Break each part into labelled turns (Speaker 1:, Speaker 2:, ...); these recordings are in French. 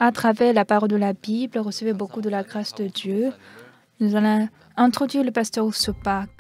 Speaker 1: À travers la parole de la Bible, recevez beaucoup de la grâce de Dieu. Nous allons introduire le pasteur Ousopak.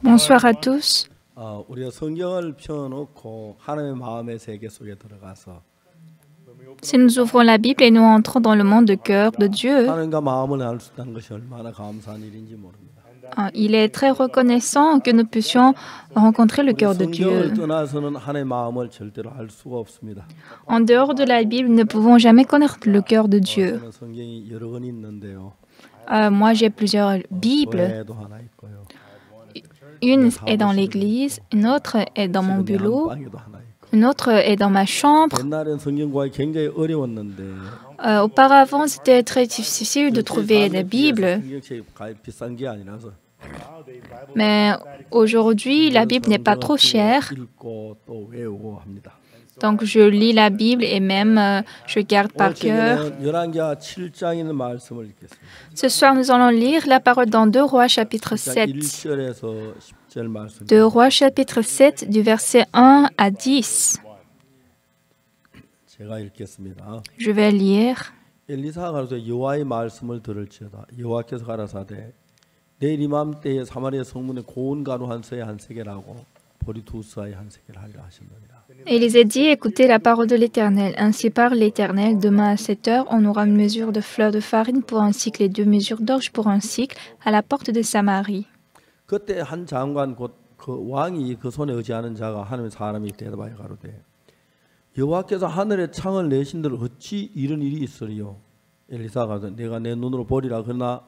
Speaker 1: Bonsoir à tous. Si nous ouvrons la Bible et nous entrons dans le monde de cœur de Dieu, il est très reconnaissant que nous puissions rencontrer le cœur de Dieu. En dehors de la Bible, nous ne pouvons jamais connaître le cœur de Dieu. Moi, j'ai plusieurs Bibles. Une est dans l'église, une autre est dans mon bureau, une autre est dans ma chambre. Auparavant, c'était très difficile de trouver des Bibles. Mais aujourd'hui, la Bible n'est pas trop chère. Donc, je lis la Bible et même je garde par cœur. Ce soir, nous allons lire la parole dans 2 Rois chapitre 7. 2 Rois chapitre 7 du verset 1 à 10. Je vais lire.
Speaker 2: 내일 이맘때에 사마리아 성문에 고운 가루 한 서에 한 세겔하고 보리 두 서에 한 세겔 하리라 하셨느니라.
Speaker 1: Élisée dit, écoutez la parole de l'Éternel. Ainsi parle l'Éternel, demain à 7 heures, on aura une mesure de fleur de farine pour un cycle et 2 mesures d'orge pour un cycle à la porte de Samarie.
Speaker 2: 그때 한 장관 곧 그 왕이 그 손에 의지하는 자가 하나님의 사람이 대답하여 가로되 여호와께서 하늘에 창을 내신들 어찌 이런 일이 있으리요. 엘리사가 내가 내 눈으로 보리라 그러나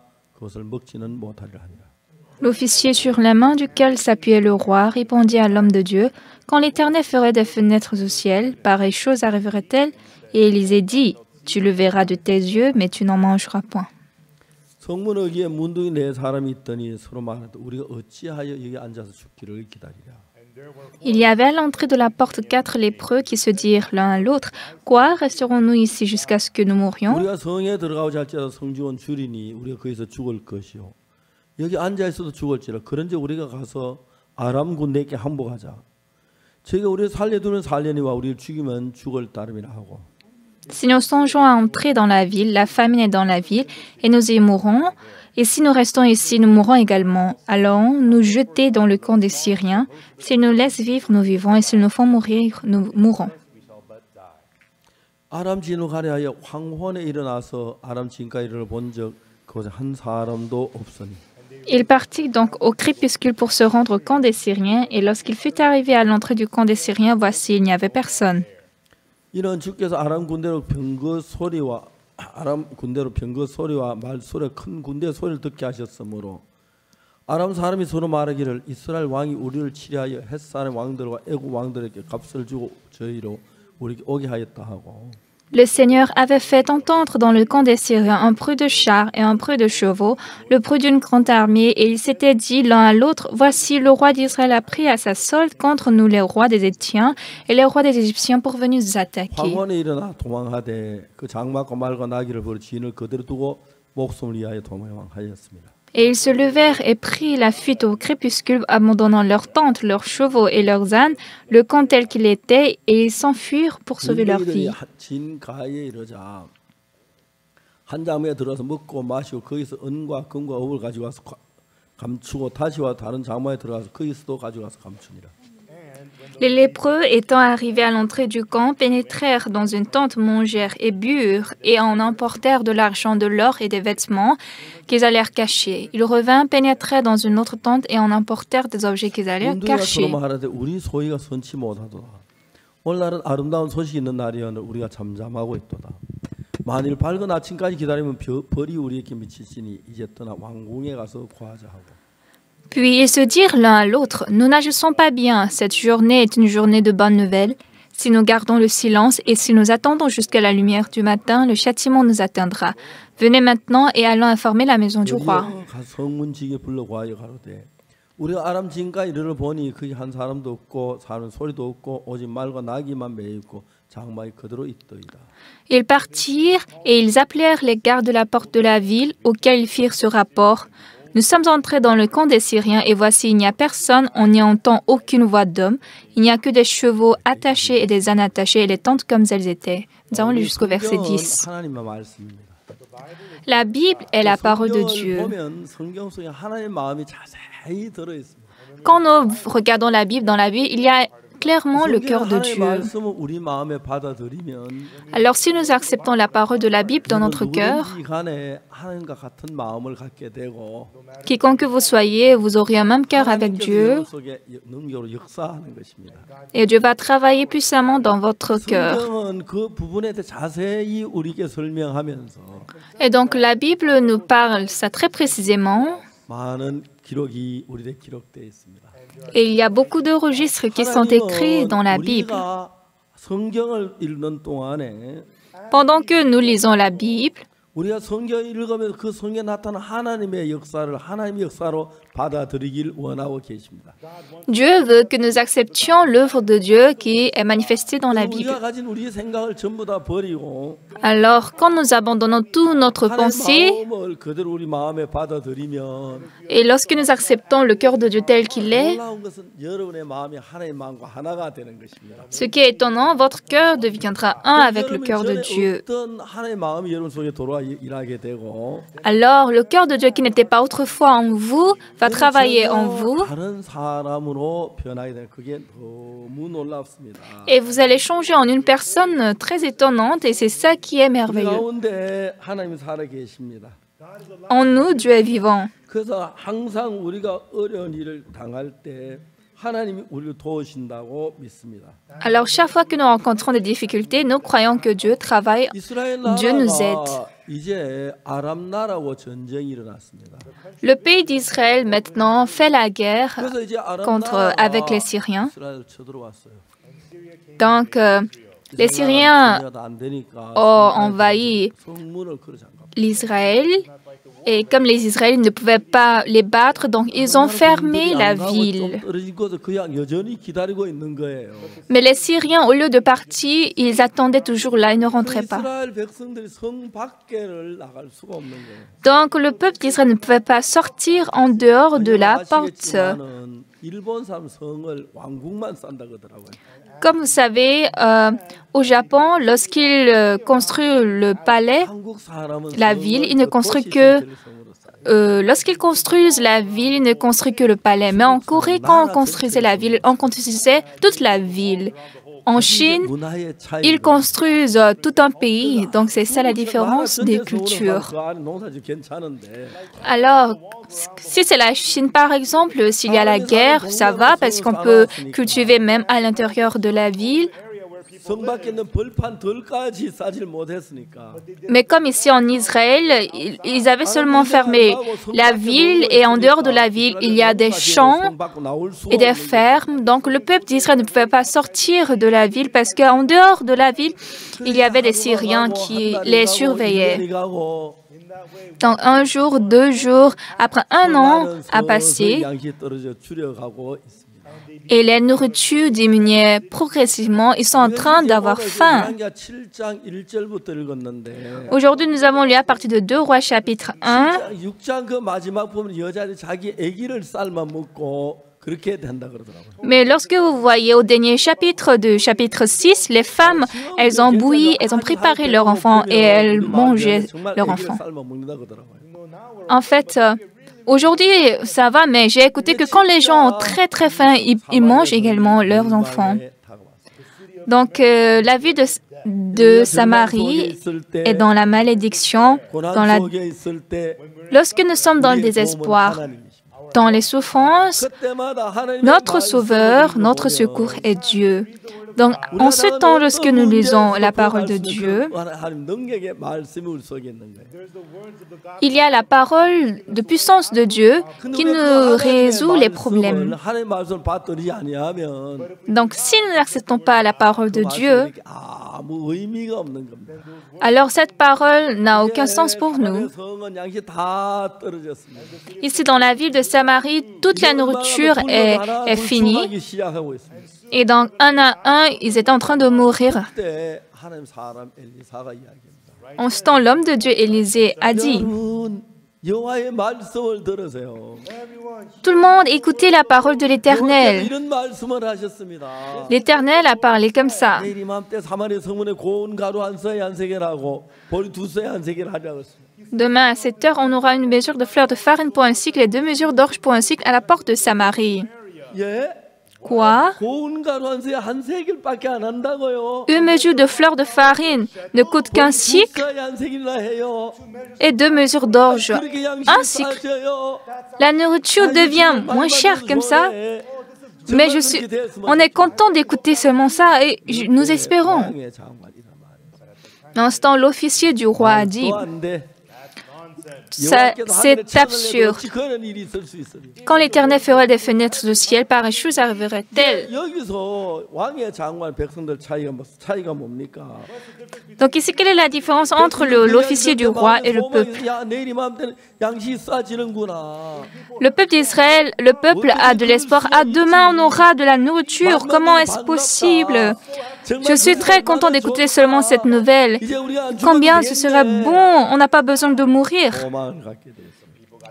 Speaker 1: L'officier sur la main duquel s'appuyait le roi répondit à l'homme de Dieu, « Quand l'Éternel ferait des fenêtres au ciel, pareille chose arriverait-elle » Et Élisée dit, « Tu le verras de tes yeux, mais tu n'en mangeras point. » Il y avait à l'entrée de la porte 4 lépreux qui se dirent l'un à l'autre, « Quoi, resterons-nous ici jusqu'à ce que nous mourions ?» Si nous songeons à entrer dans la ville, la famine est dans la ville, et nous y mourrons. Et si nous restons ici, nous mourrons également. Allons nous jeter dans le camp des Syriens. S'ils nous laissent vivre, nous vivons, et s'ils nous font mourir, nous mourrons. Il partit donc au crépuscule pour se rendre au camp des Syriens, et lorsqu'il fut arrivé à l'entrée du camp des Syriens, voici, il n'y avait personne.
Speaker 2: 이는 주께서 아람 군대로 병거 소리와 말 소리 큰 군대 소리를 듣게 하셨으므로 아람 사람이 서로 말하기를 이스라엘 왕이 우리를 치리하여 헷 사람 왕들과 애국 왕들에게 값을 주고 저희로 우리에게 오게 하였다 하고.
Speaker 1: Le Seigneur avait fait entendre dans le camp des Syriens un bruit de chars et un bruit de chevaux, le bruit d'une grande armée, et ils s'étaient dit l'un à l'autre, « Voici, le roi d'Israël a pris à sa solde contre nous les rois des Éthiopiens et les rois des Égyptiens pour venir nous attaquer. » Et ils se levèrent et prirent la fuite au crépuscule, abandonnant leurs tentes, leurs chevaux et leurs ânes, le camp tel qu'il était, et ils s'enfuirent pour sauver leur vie.
Speaker 2: 한 장막에 들어가서 먹고 마시고 거기서 은과 금과 업을 가지고 와서 감추고 다시 와 다른 장막에 들어가서 거기서도 가지고 와서 감추니라.
Speaker 1: Les lépreux, étant arrivés à l'entrée du camp, pénétrèrent dans une tente, mangèrent et burent, et en emportèrent de l'argent, de l'or et des vêtements qu'ils allèrent cacher. Ils revinrent, pénétrèrent dans une autre tente et en emportèrent des objets qu'ils allèrent
Speaker 2: 문둥이가 서로
Speaker 1: cacher.
Speaker 2: 말하되 우리 소희가 선치 못하도다. 오늘날은 아름다운 소식이 있는 날이오늘 우리가 잠잠하고 있도다. 만일 밝은 아침까지 기다리면 벌이 우리에게 미치시니 이제 떠나 왕궁에 가서 과자하고.
Speaker 1: Puis ils se dirent l'un à l'autre, « Nous n'agissons pas bien, cette journée est une journée de bonnes nouvelles. Si nous gardons le silence et si nous attendons jusqu'à la lumière du matin, le châtiment nous atteindra. Venez maintenant et allons informer la maison du roi. »
Speaker 2: 성문지기에 불러 구하여 가로되 우리가 아람 진가 이르러 보니 거기 한 사람도 없고 사는 소리도 없고 오직 말과 나귀만 매여 있고 장막이 그대로 있더이다.
Speaker 1: Ils partirent et ils appelèrent les gardes de la porte de la ville, auxquels ils firent ce rapport. Nous sommes entrés dans le camp des Syriens et voici, il n'y a personne, on n'y entend aucune voix d'homme. Il n'y a que des chevaux attachés et des ânes attachés et les tentes comme elles étaient. Nous allons lire jusqu'au verset 10.
Speaker 2: 하나님의 말씀입니다.
Speaker 1: La Bible est la parole de Dieu.
Speaker 2: 보면 성경 속에 하나님의 마음이 자세히 들어 있습니다.
Speaker 1: Quand nous regardons la Bible, dans la Bible, il y a clairement le cœur de
Speaker 2: 하나님의
Speaker 1: Dieu.
Speaker 2: 말씀을 우리 마음에 받아들이면
Speaker 1: Alors si nous acceptons la parole de la Bible dans notre cœur,
Speaker 2: 누구든지 간에 하나님과 같은 마음을 갖게 되고
Speaker 1: quiconque que vous soyez, vous aurez un même cœur avec Dieu
Speaker 2: 속에 능력으로 역사하는 것입니다.
Speaker 1: et Dieu va travailler puissamment dans votre cœur.
Speaker 2: 성경은 그 부분에 대해 자세히 우리에게 설명하면서
Speaker 1: Et donc la Bible nous parle ça très précisément
Speaker 2: 많은 기록이 우리에 기록되어 있습니다.
Speaker 1: et il y a beaucoup de registres qui sont écrits dans la Bible.
Speaker 2: 우리가 성경을 읽는 동안에
Speaker 1: Pendant que nous lisons la Bible,
Speaker 2: 우리가 성경을 읽으면서 그 성경에 나타난 하나님의 역사를 하나님의 역사로 받아들이길 원하고 계십니다.
Speaker 1: Dieu veut que nous acceptions l'œuvre de Dieu qui est manifestée dans la Bible.
Speaker 2: 우리가 가진 우리의 생각을 전부 다 버리고
Speaker 1: Alors, quand nous abandonnons toute notre pensée
Speaker 2: 하나님의 마음을 그대로 우리 마음에 받아들이면
Speaker 1: et lorsque nous acceptons le cœur de Dieu tel qu'il est,
Speaker 2: 놀라운 것은 여러분의 마음이 하나님의 마음과 하나가 되는 것입니다.
Speaker 1: ce qui est étonnant, votre cœur deviendra un avec le cœur de Dieu.
Speaker 2: 어떤 하나님의 마음이 여러분 속에 돌아와 일하게 되고
Speaker 1: Alors, le cœur de Dieu qui n'était pas autrefois en vous va travailler en vous
Speaker 2: 다른 사람으로 변하게 되는 그게 너무 놀랍습니다.
Speaker 1: et vous allez changer en une personne très étonnante et c'est ça qui est
Speaker 2: 우리
Speaker 1: merveilleux.
Speaker 2: 가운데 하나님이 살아 계십니다.
Speaker 1: En nous, Dieu est vivant.
Speaker 2: 그래서 항상 우리가 어려운 일을 당할 때 하나님이 우리를 도우신다고 믿습니다.
Speaker 1: Alors, chaque fois que nous rencontrons des difficultés, nous croyons que Dieu travaille.
Speaker 2: 이스라엘
Speaker 1: Dieu nous aide.
Speaker 2: 나라가 이제 아람 나라와 전쟁이 일어났습니다.
Speaker 1: Le pays d'Israël maintenant fait la guerre
Speaker 2: 그래서 이제 아람
Speaker 1: avec
Speaker 2: 나라가
Speaker 1: les Syriens.
Speaker 2: 이스라엘을 쳐들어왔어요.
Speaker 1: Donc, les Syriens
Speaker 2: 안 되니까
Speaker 1: ont envahi
Speaker 2: 성문을 걸어 잠가.
Speaker 1: l'Israël et comme les Israéliens ne pouvaient pas les battre, donc ils ont fermé la ville.
Speaker 2: 그냥 여전히 기다리고 있는 거예요.
Speaker 1: Mais les Syriens, au lieu de partir, ils attendaient toujours là, ils ne rentraient pas.
Speaker 2: 이스라엘 백성들이 성 밖에를 나갈 수가 없는 거예요.
Speaker 1: Donc le peuple d'Israël ne pouvait pas sortir en dehors de la porte.
Speaker 2: 아시겠지만은 일본 사람 성을 왕궁만 쌓는다 그러더라고요.
Speaker 1: Comme vous savez, au Japon, lorsqu'ils construisent le palais,
Speaker 2: 한국 사람은
Speaker 1: la ville, ils ne construisent que lorsqu'ils construisent la ville, ils ne construisent que le palais. Mais en Corée, quand on construisait la ville, on construisait toute la ville. En Chine,
Speaker 2: 문화의 차이.
Speaker 1: ils construisent tout un pays. Donc c'est ça la différence des cultures. Alors, si c'est la Chine par exemple, s'il y a la guerre, ça va parce qu'on peut cultiver même à l'intérieur de la ville.
Speaker 2: 성 밖에 있는 벌판 덜까지 싸질 못했으니까.
Speaker 1: Mais comme ici en Israël, ils avaient seulement fermé la ville et en dehors de la ville, il y a des champs et des fermes. Donc le peuple d'Israël ne pouvait pas sortir de la ville parce qu'en dehors de la ville, il y avait des Syriens qui les surveillaient. Donc un jour, 2 jours, après 1 an a passé et les nourritures diminuaient progressivement. Ils sont en train d'avoir faim. Aujourd'hui, nous avons lu à partir de 2 Rois chapitre 1. Mais lorsque vous voyez au dernier chapitre de chapitre 6, les femmes, elles ont bouilli, elles ont préparé leur enfant et elles mangeaient leur enfant. En fait, Aujourd'hui, ça va, mais j'ai écouté que quand les gens ont très très faim, ils mangent également leurs enfants. Donc, la vie de Samarie est dans la malédiction, lorsque nous sommes dans le désespoir, dans les souffrances, notre Sauveur, notre secours est Dieu. Donc, en ce temps, lorsque nous lisons la parole de Dieu, il y a la parole de puissance de Dieu qui nous résout les problèmes. Donc, si nous n'acceptons pas la parole de Dieu, alors cette parole n'a aucun sens pour nous. Ici, dans la ville de Samarie, toute la nourriture est finie. Et donc, un à un, ils étaient en train de mourir. En ce temps, l'homme de Dieu, Élisée, a dit, tout le monde écoutez la parole de l'Éternel. L'Éternel a parlé comme ça. Demain à 7 heures, on aura une mesure de fleurs de farine pour un cycle et 2 mesures d'orge pour un cycle à la porte de Samarie. Quoi? Une mesure de fleurs de farine ne coûte qu'un cycle et 2 mesures d'orge. Un cycle. La nourriture devient moins chère comme ça. Mais on est content d'écouter seulement ça et nous espérons. Dans ce temps, l'officier du roi a dit, c'est absurde. Quand l'Éternel ferait des fenêtres du ciel, pareille chose arriverait-elle? Donc ici, quelle est la différence entre l'officier du roi et le peuple? Le peuple d'Israël, le peuple a de l'espoir. Ah, demain on aura de la nourriture. Comment est-ce possible? Je suis très content d'écouter seulement cette nouvelle. Combien ce serait bon, on n'a pas besoin de mourir.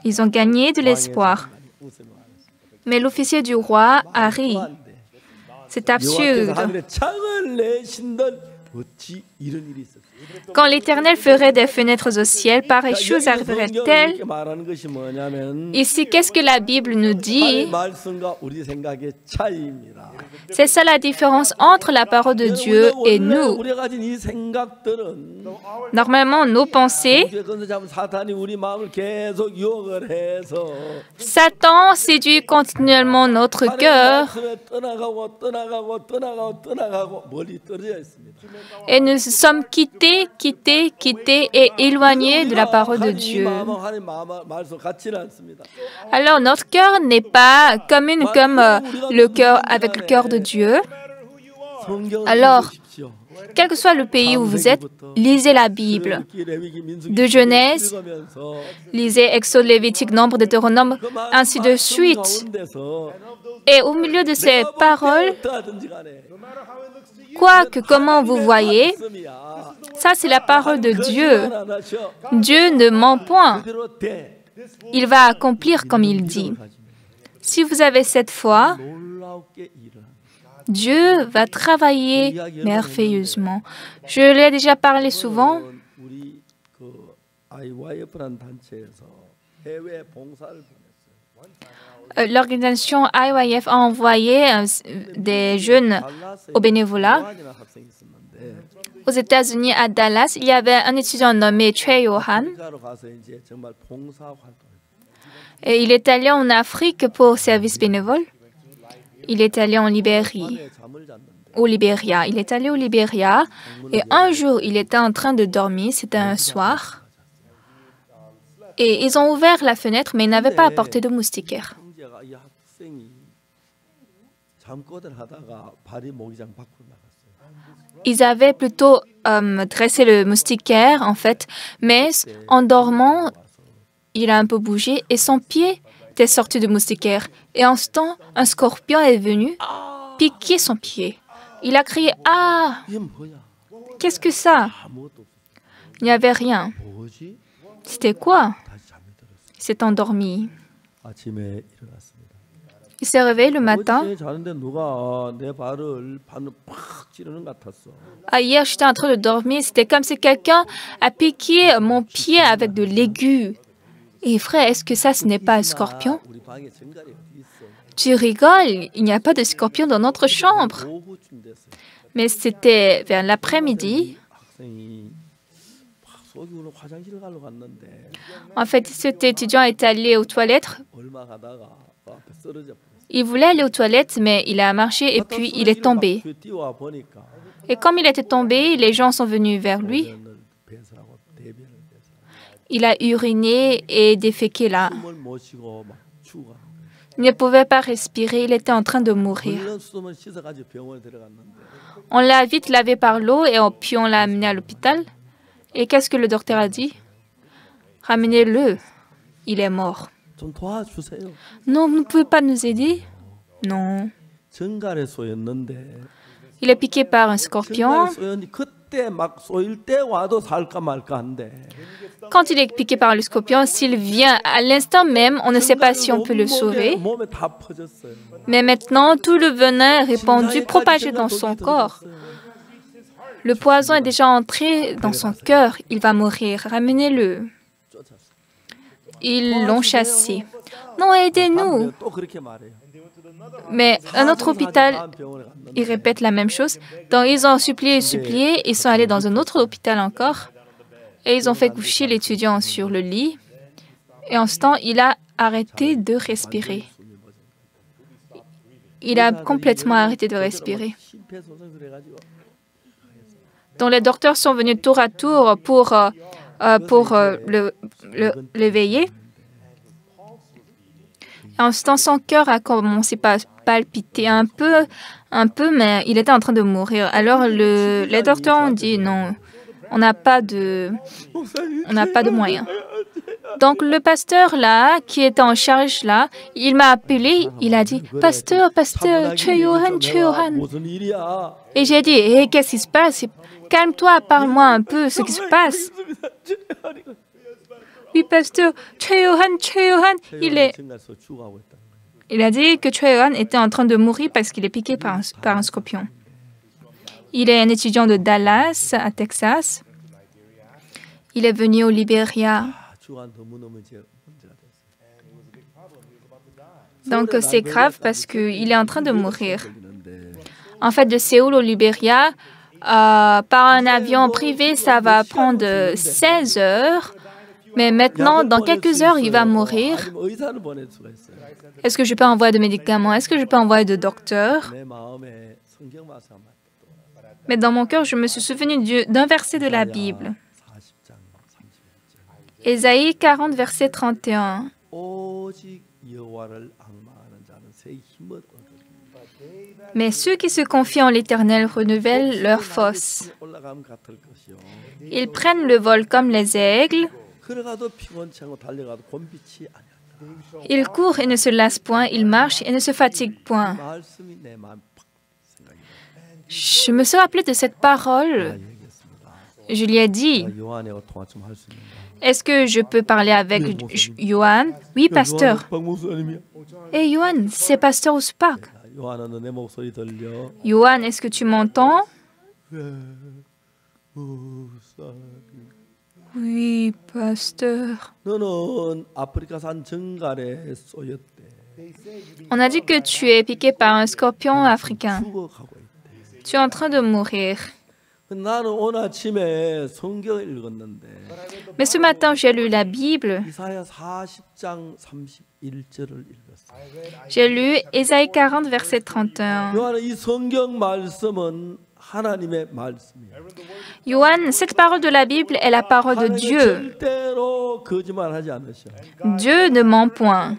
Speaker 1: Ils ont gagné de l'espoir. Mais l'officier du roi a ri. C'est absurde. Quand l'Éternel ferait des fenêtres au ciel, pareille chose arriverait-elle? Ici, qu'est-ce que la Bible nous dit? C'est ça la différence entre la parole de Dieu et nous. Normalement, nos pensées, Satan séduit continuellement notre cœur et nous sommes quittés et éloignés de la parole de Dieu. Alors, notre cœur n'est pas commune comme avec le cœur de Dieu. Alors, quel que soit le pays où vous êtes, lisez la Bible. De Genèse, lisez Exode, Lévitique, Nombre, Deutéronome, ainsi de suite. Et au milieu de ces paroles, comment vous voyez, ça c'est la parole de Dieu. Dieu ne ment point. Il va accomplir comme il dit. Si vous avez cette foi, Dieu va travailler merveilleusement. Je l'ai déjà parlé souvent. L'organisation IYF a envoyé des jeunes au bénévolat. Aux États-Unis, à Dallas, il y avait un étudiant nommé Choi Yohan. Et il est allé en Afrique pour service bénévole. Il est allé au Libéria. Il est allé au Libéria et un jour, il était en train de dormir. C'était un soir. Et ils ont ouvert la fenêtre, mais ils n'avaient pas apporté de moustiquaire. Ils avaient plutôt dressé le moustiquaire, en fait, mais en dormant, il a un peu bougé et son pied était sorti du moustiquaire. Et en ce temps, un scorpion est venu piquer son pied. Il a crié « Ah! Qu'est-ce que ça ?» Il n'y avait rien. C'était quoi? Il s'est endormi. Il s'est réveillé le matin. Hier, j'étais en train de dormir. C'était comme si quelqu'un a piqué mon pied avec de l'aigu. Et frère, est-ce que ça, ce n'est pas un scorpion?
Speaker 2: 우리 방에 정갈이 어디 있어?
Speaker 1: Tu rigoles, il n'y a pas de scorpion dans notre chambre.
Speaker 2: 오후쯤 됐어요.
Speaker 1: Mais c'était vers l'après-midi.
Speaker 2: 학생이 막 속이 오늘 화장실 가러 갔는데
Speaker 1: En fait, cet étudiant est allé aux toilettes.
Speaker 2: 얼마 가다가 앞에 쓰러져 버렸어요.
Speaker 1: Il voulait aller aux toilettes, mais il a marché et puis il est tombé.
Speaker 2: 막 뛰어와 보니까
Speaker 1: Et comme il était tombé, les gens sont venus vers lui.
Speaker 2: 소변을 배설하고 대변을 배설하고
Speaker 1: Il a uriné et déféqué là.
Speaker 2: 숨을 못 쉬고 막 죽어가는 거예요.
Speaker 1: Il ne pouvait pas respirer, il était en train de mourir.
Speaker 2: 얼른 수돗물 씻어가지고 병원에 들어갔는데
Speaker 1: On l'a vite lavé par l'eau et puis on l'a amené à l'hôpital. Et qu'est-ce que le docteur a dit? Ramenez-le, il est mort.
Speaker 2: 좀 도와주세요.
Speaker 1: Non, vous ne pouvez pas nous aider? Non.
Speaker 2: 정갈에 쏘였는데
Speaker 1: Il est piqué par un scorpion.
Speaker 2: 정갈에 쏘였는데 그때 막 쏘일 때 와도 살까 말까 한데
Speaker 1: Quand il est piqué par le scorpion, s'il vient à l'instant même, on ne sait pas si on peut le sauver.
Speaker 2: 몸에 다 퍼졌어요.
Speaker 1: Mais maintenant, tout le venin répandu, propagé dans son corps. Le poison est déjà entré dans son cœur. Il va mourir. Ramenez-le. Ils l'ont chassé. Non, aidez-nous.
Speaker 2: 또 그렇게 말해요.
Speaker 1: Mais un autre hôpital,
Speaker 2: 다음 병원에 갔는데
Speaker 1: ils répètent la même chose. Donc, ils ont supplié et supplié. Ils sont allés dans un autre hôpital encore. Et ils ont fait coucher l'étudiant sur le lit. Et en ce temps, il a arrêté de respirer. Il a complètement arrêté de respirer.
Speaker 2: 심폐소생술
Speaker 1: Donc, les docteurs sont venus tour à tour pour l'éveiller. Et en ce temps, son cœur a commencé à palpiter un peu, mais il était en train de mourir. Alors, les docteurs ont dit non, on n'a pas de moyens. Donc, le pasteur là, qui était en charge là, il m'a appelé, il a dit, pasteur, Choi Yohan.
Speaker 2: 무슨 일이야?
Speaker 1: Et j'ai dit, hey, qu'est-ce qui se passe? Calme-toi, parle-moi un peu ce qui se passe. Oui, pasteur, Choi Yohan,
Speaker 2: 정갈에서 죽어가고 있다는 거예요.
Speaker 1: il a dit que Choi Yohan était en train de mourir parce qu'il est piqué par un scorpion. Il est un étudiant de Dallas, à Texas. Il est venu au Libéria.
Speaker 2: 죽어간 너무너무 이제 문제가 됐어요.
Speaker 1: Donc, c'est grave parce qu'il est en train de mourir.
Speaker 2: 걸리는데
Speaker 1: En fait, de Séoul au Libéria, par un avion privé, ça va prendre 16 heures. Mais maintenant, dans quelques heures, il va mourir.
Speaker 2: 아니면 의사를 보낼 수가 있어요.
Speaker 1: Est-ce que je peux envoyer de médicaments? Est-ce que je peux envoyer de docteurs?
Speaker 2: 내 마음에 성경 말씀
Speaker 1: Mais dans mon cœur, je me suis souvenu d'un verset de la Bible.
Speaker 2: 40장 31절.
Speaker 1: Ésaïe 40, verset 31.
Speaker 2: 오직 여호와를 앙망하는 자는 새 힘을 얻으리니
Speaker 1: Mais ceux qui se confient en l'Éternel renouvellent leur force.
Speaker 2: 올라감 같을 것이요.
Speaker 1: Ils prennent le vol comme les aigles.
Speaker 2: 걸어가도 피곤치 않고 달려가도 곤빛이 아니야.
Speaker 1: Ils courent et ne se lassent point. Ils marchent et ne se fatiguent point.
Speaker 2: 말씀이 내 마음 팍 생각이
Speaker 1: Je me suis rappelé de cette parole.
Speaker 2: 얘기했습니다.
Speaker 1: Je lui ai dit,
Speaker 2: 요한하고 통화 좀 할 수 있는가?
Speaker 1: est-ce que je peux parler avec Johan? Oui, pasteur.
Speaker 2: 박 목사님이야.
Speaker 1: Hé, Johan, c'est pasteur Uspak.
Speaker 2: 요한아 내 목소리 들려?
Speaker 1: Johan, est-ce que tu m'entends? Oui, pasteur.
Speaker 2: 너는 아프리카산 정갈에 쏘였대.
Speaker 1: On a dit que tu es piqué par un scorpion africain.
Speaker 2: 죽어가고 있대.
Speaker 1: Tu es en train de mourir.
Speaker 2: 나는 오늘 아침에 성경을 읽었는데
Speaker 1: Mais ce matin, j'ai lu la Bible.
Speaker 2: 이사야 40장 31절을 읽었어요.
Speaker 1: J'ai lu Ésaïe 40, verset 31.
Speaker 2: 요한은 이 성경 말씀은 하나님의 말씀이에요.
Speaker 1: Johan, cette parole de la Bible est la parole de
Speaker 2: 하나님은
Speaker 1: Dieu.
Speaker 2: 절대로 거짓말하지 않으셔.
Speaker 1: Dieu ne ment point.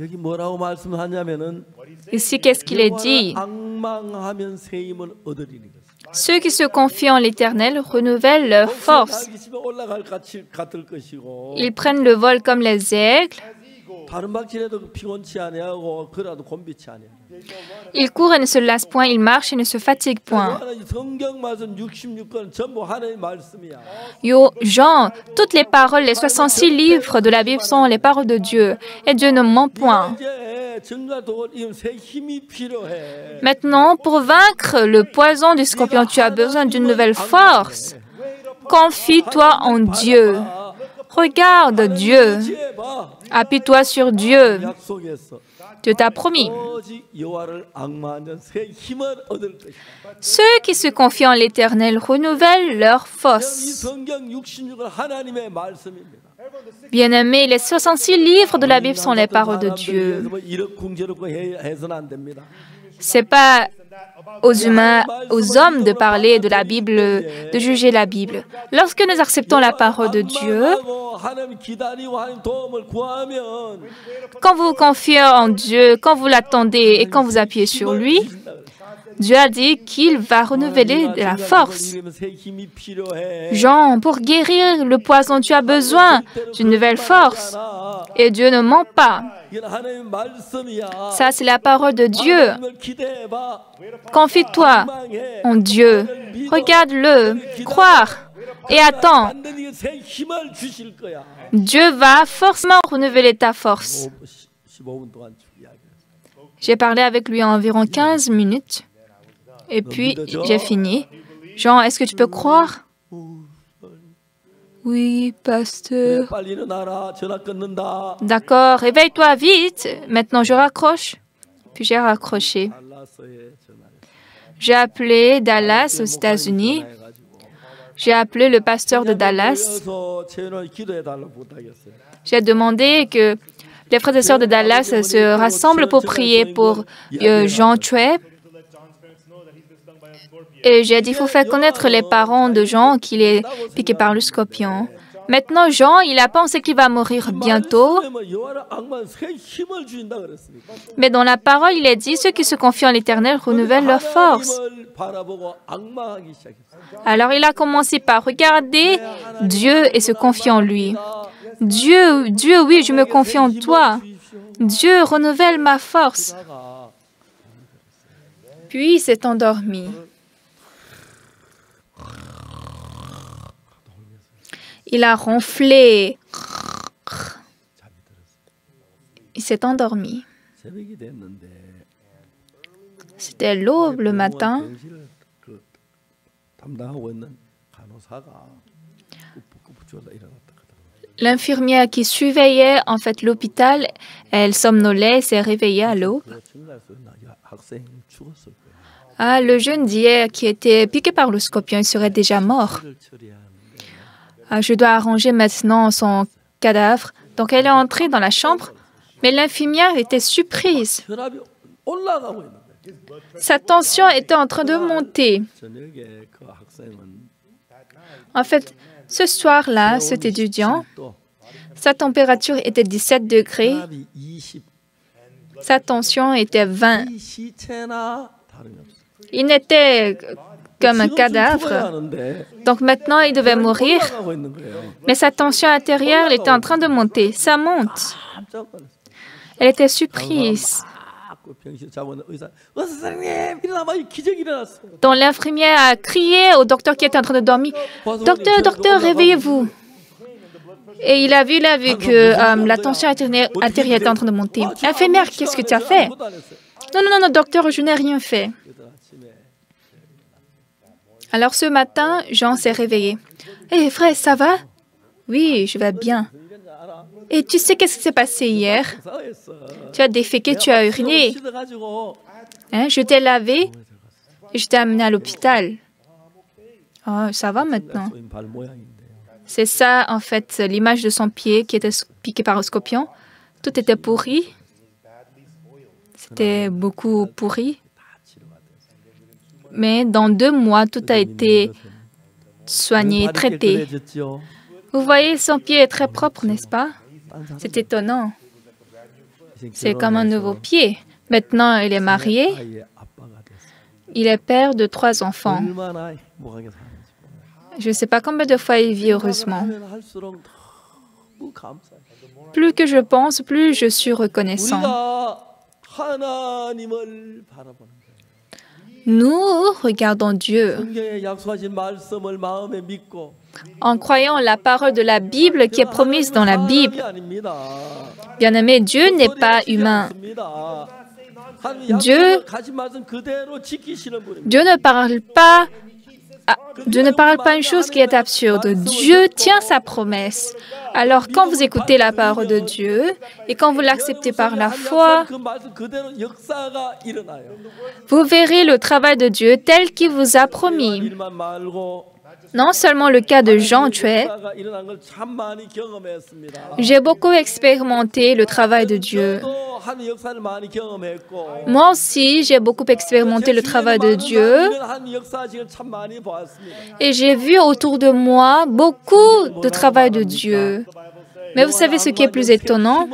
Speaker 2: 여기 뭐라고 말씀하냐면은
Speaker 1: Ici, qu'est-ce qu'il est dit?
Speaker 2: 앙망하면 새 힘을 얻으리는 거죠.
Speaker 1: Ceux qui se confient en l'Éternel renouvellent leur force.
Speaker 2: 날기시면 올라갈 같을 것이고
Speaker 1: Ils prennent le vol comme les aigles.
Speaker 2: 다른 박질해도 피곤치 아니하고 그래도 곤빛이 아니야.
Speaker 1: Ils courent et ne se lassent point. Ils marchent et ne se fatiguent point.
Speaker 2: 이 성경 말씀 66권 전부 하나님의 말씀이야.
Speaker 1: Jean, toutes les paroles, les 66 livres de la Bible sont les paroles de Dieu. Et Dieu ne ment point.
Speaker 2: 이제 정갈 독을 이은 새 힘이 필요해.
Speaker 1: Maintenant, pour vaincre le poison du scorpion, tu as besoin d'une nouvelle force. Confie-toi en Dieu. Regarde Dieu.
Speaker 2: 봐.
Speaker 1: Appuie-toi sur Dieu.
Speaker 2: 약속했어.
Speaker 1: Dieu t'a promis.
Speaker 2: 오직 여호와를 앙망하는 새 힘을 얻을 것이다.
Speaker 1: Ceux qui se confient en l'Éternel renouvellent leur
Speaker 2: 이
Speaker 1: force.
Speaker 2: 성경 66은 하나님의 말씀입니다.
Speaker 1: Bien-aimés, les 66 livres de la Bible sont les paroles de Dieu.
Speaker 2: 이렇게 궁지럽고 해서는 안 됩니다.
Speaker 1: Ce n'est pas aux humains, aux hommes de parler de la Bible, de juger la Bible. Lorsque nous acceptons la parole de Dieu,
Speaker 2: 하나님 기다리고 하나님 도움을 구하면
Speaker 1: quand vous vous confiez en Dieu, quand vous l'attendez et quand vous appuyez sur lui, Dieu a dit qu'il va renouveler de la force. Jean, pour guérir le poison, tu as besoin d'une nouvelle force. Et Dieu ne ment pas. Ça, c'est la parole de Dieu. Confie-toi en Dieu. Regarde-le, croire et attends. Dieu va forcément renouveler ta force. J'ai parlé avec lui environ 15 minutes. Et puis, j'ai fini. Jean, est-ce que tu peux croire? Oui, pasteur. D'accord, réveille-toi vite. Maintenant, je raccroche. Puis j'ai raccroché. J'ai appelé Dallas aux États-Unis. J'ai appelé le pasteur de Dallas. J'ai demandé que les frères et sœurs de Dallas se rassemblent pour prier pour Jean Chue. Et j'ai dit, il faut faire connaître les parents de Jean qu'il est piqué par le scorpion. Maintenant, Jean, il a pensé qu'il va mourir bientôt. Mais dans la parole, il est dit, ceux qui se confient en l'Éternel renouvellent leur force. Alors, il a commencé par regarder Dieu et se confier en lui. Dieu, oui, je me confie en toi. Dieu renouvelle ma force. Puis, il s'est endormi. Il a ronflé. Il s'est endormi. C'était l'aube le matin. L'infirmière qui surveillait en fait l'hôpital, elle somnolait, s'est réveillée à l'aube. Ah, le jeune d'hier qui était piqué par le scorpion, il serait déjà mort. Ah, je dois arranger maintenant son cadavre. Donc elle est entrée dans la chambre, mais l'infirmière était surprise. Sa tension était en train de monter. En fait, ce soir-là, cet étudiant, sa température était 17 degrés, sa tension était 20. Il n'était comme un cadavre. Donc maintenant, il devait mourir. Mais sa tension intérieure était en train de monter. Ça monte. Elle était surprise. Donc l'infirmière a crié au docteur qui était en train de dormir. Docteur, docteur, réveillez-vous. Et il a vu que la tension intérieure était en train de monter. Infirmière, qu'est-ce que tu as fait? Non, docteur, je n'ai rien fait. Alors ce matin, Jean s'est réveillé. Hé, frère, ça va? Oui, je vais bien. Et tu sais qu'est-ce qui s'est passé hier? Tu as déféqué, tu as uriné. Hein, je t'ai lavé et je t'ai amené à l'hôpital. Oh, ça va maintenant. C'est ça, en fait, l'image de son pied qui était piqué par un scorpion. Tout était pourri. C'était beaucoup pourri. Mais dans 2 mois, tout a été soigné, traité. Vous voyez, son pied est très propre, n'est-ce pas? C'est étonnant. C'est comme un nouveau pied. Maintenant, il est marié. Il est père de 3 enfants. Je ne sais pas combien de fois il vit heureusement. Plus que je pense, plus je suis reconnaissant. Nous regardons Dieu en croyant la parole de la Bible qui est promise dans la Bible. Bien-aimé, Dieu n'est pas humain. Dieu ne parle pas Dieu ne parle pas une chose qui est absurde. Dieu tient sa promesse. Alors, quand vous écoutez la parole de Dieu et quand vous l'acceptez par la foi, vous verrez le travail de Dieu tel qu'il vous a promis. Non seulement le cas de Jean Tue, j'ai beaucoup expérimenté le travail de Dieu. Moi aussi, j'ai beaucoup expérimenté le travail de Dieu et j'ai vu autour de moi beaucoup de travail de Dieu. Mais vous savez ce qui est plus étonnant?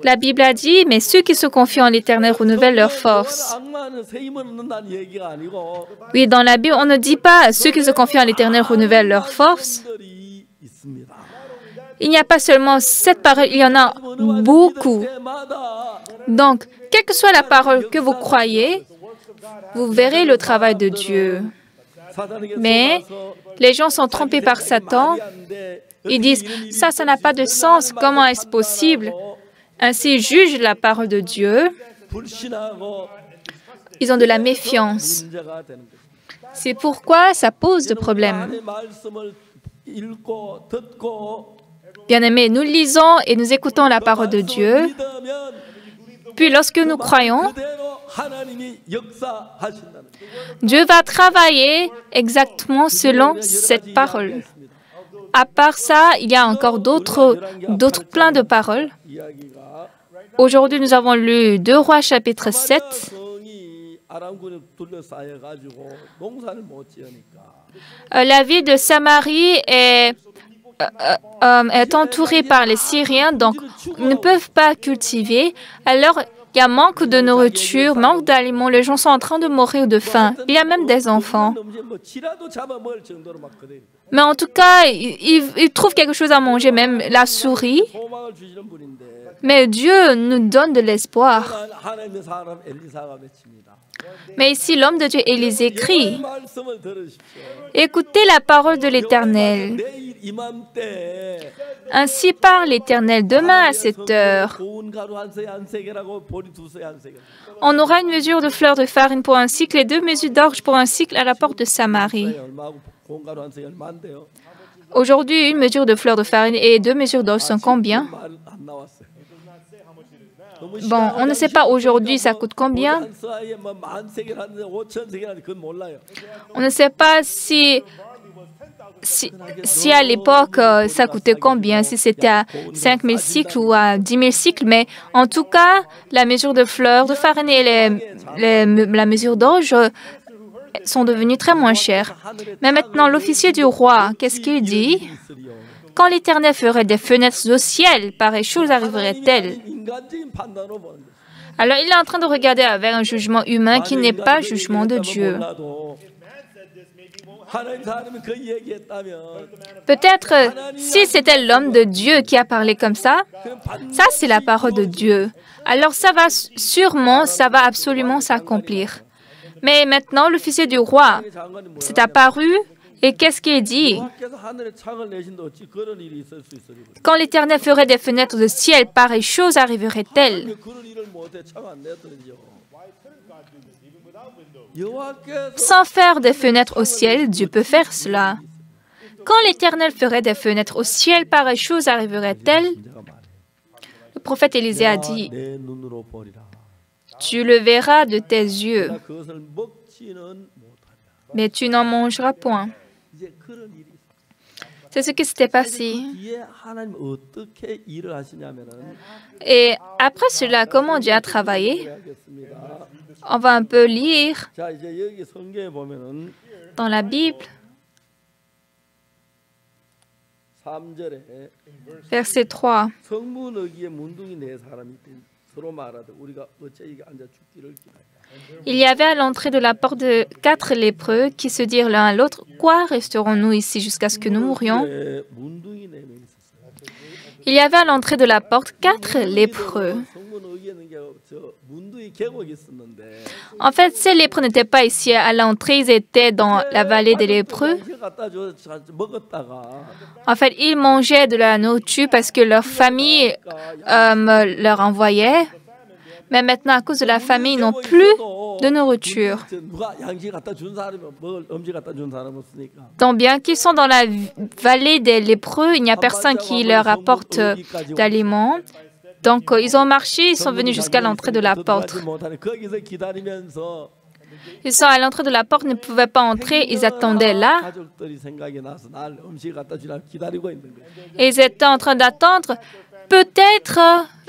Speaker 1: La Bible a dit, mais ceux qui se confient en l'Éternel renouvellent leur force. Oui, dans la Bible, on ne dit pas ceux qui se confient en l'Éternel renouvellent leur force. Il n'y a pas seulement cette parole, il y en a beaucoup. Donc, quelle que soit la parole que vous croyez, vous verrez le travail de Dieu. Mais les gens sont trompés par Satan. Ils disent, ça n'a pas de sens, comment est-ce possible? Ainsi, ils jugent la parole de Dieu. Ils ont de la méfiance. C'est pourquoi ça pose de problèmes. Bien-aimés, nous lisons et nous écoutons la parole de Dieu. Puis, lorsque nous croyons, Dieu va travailler exactement selon cette parole. À part ça, il y a encore d'autres plein de paroles. Aujourd'hui, nous avons lu 2 Rois chapitre 7. La ville de Samarie est entourée par les Syriens, donc ils ne peuvent pas cultiver. Alors, il y a manque de nourriture, manque d'aliments. Les gens sont en train de mourir de faim. Il y a même des enfants. Mais en tout cas, ils trouvent quelque chose à manger, même la souris. Mais Dieu nous donne de l'espoir. Mais ici, l'homme de Dieu, Élisée, crie. Écoutez la parole de l'Éternel. Ainsi parle l'Éternel, demain à cette heure. On aura une mesure de fleur de farine pour un cycle et 2 mesures d'orge pour un cycle à la porte de Samarie. Aujourd'hui, une mesure de fleur de farine et 2 mesures d'orge sont combien? Bon, on ne sait pas aujourd'hui ça coûte combien. On ne sait pas si à l'époque ça coûtait combien, si c'était à 5 000 cycles ou à 10 000 cycles, mais en tout cas, la mesure de fleur de farine et la mesure d'orge sont devenues très moins chères. Mais maintenant, l'officier du roi, qu'est-ce qu'il dit? Quand l'Éternel ferait des fenêtres au ciel, pareille chose arriverait-elle? Alors, il est en train de regarder avec un jugement humain qui n'est pas jugement de Dieu. Peut-être, si c'était l'homme de Dieu qui a parlé comme ça c'est la parole de Dieu. Alors, ça va absolument s'accomplir. Mais maintenant, l'officier du roi s'est apparu et qu'est-ce qu'il dit? Quand l'Éternel ferait des fenêtres de ciel, pareille chose arriverait-elle? Sans faire des fenêtres au ciel, Dieu peut faire cela. Quand l'Éternel ferait des fenêtres au ciel, pareille chose arriverait-elle? Le prophète Élisée a dit, « Tu le verras de tes yeux, mais tu n'en mangeras point. » C'est ce qui s'était passé. Et après cela, comment Dieu a travaillé? On va un peu lire dans la Bible. Verset 3. Il y avait à l'entrée de la porte 4 lépreux qui se dirent l'un à l'autre, « Quoi, resterons-nous ici jusqu'à ce que nous mourions ?» Il y avait à l'entrée de la porte 4 lépreux. En fait, ces lépreux n'étaient pas ici à l'entrée, ils étaient dans la vallée des lépreux. En fait, ils mangeaient de la nourriture parce que leur famille leur envoyait. Mais maintenant, à cause de la famine, ils n'ont plus de nourriture.
Speaker 2: 누가 양식 갖다 준 사람이 먹을 음식 갖다 준 사람 없으니까.
Speaker 1: Donc, bien qu'ils sont dans la vallée des lépreux, il n'y a personne qui leur apporte d'aliments. Donc, ils ont marché, ils sont venus jusqu'à l'entrée de la porte.
Speaker 2: 거기서 기다리면서
Speaker 1: Ils sont à l'entrée de la porte, ne pouvaient pas entrer, ils attendaient là.
Speaker 2: 가족들이 생각이 나서 날 음식 갖다 주라 기다리고 있는 거예요.
Speaker 1: Et ils étaient en train d'attendre. Peut-être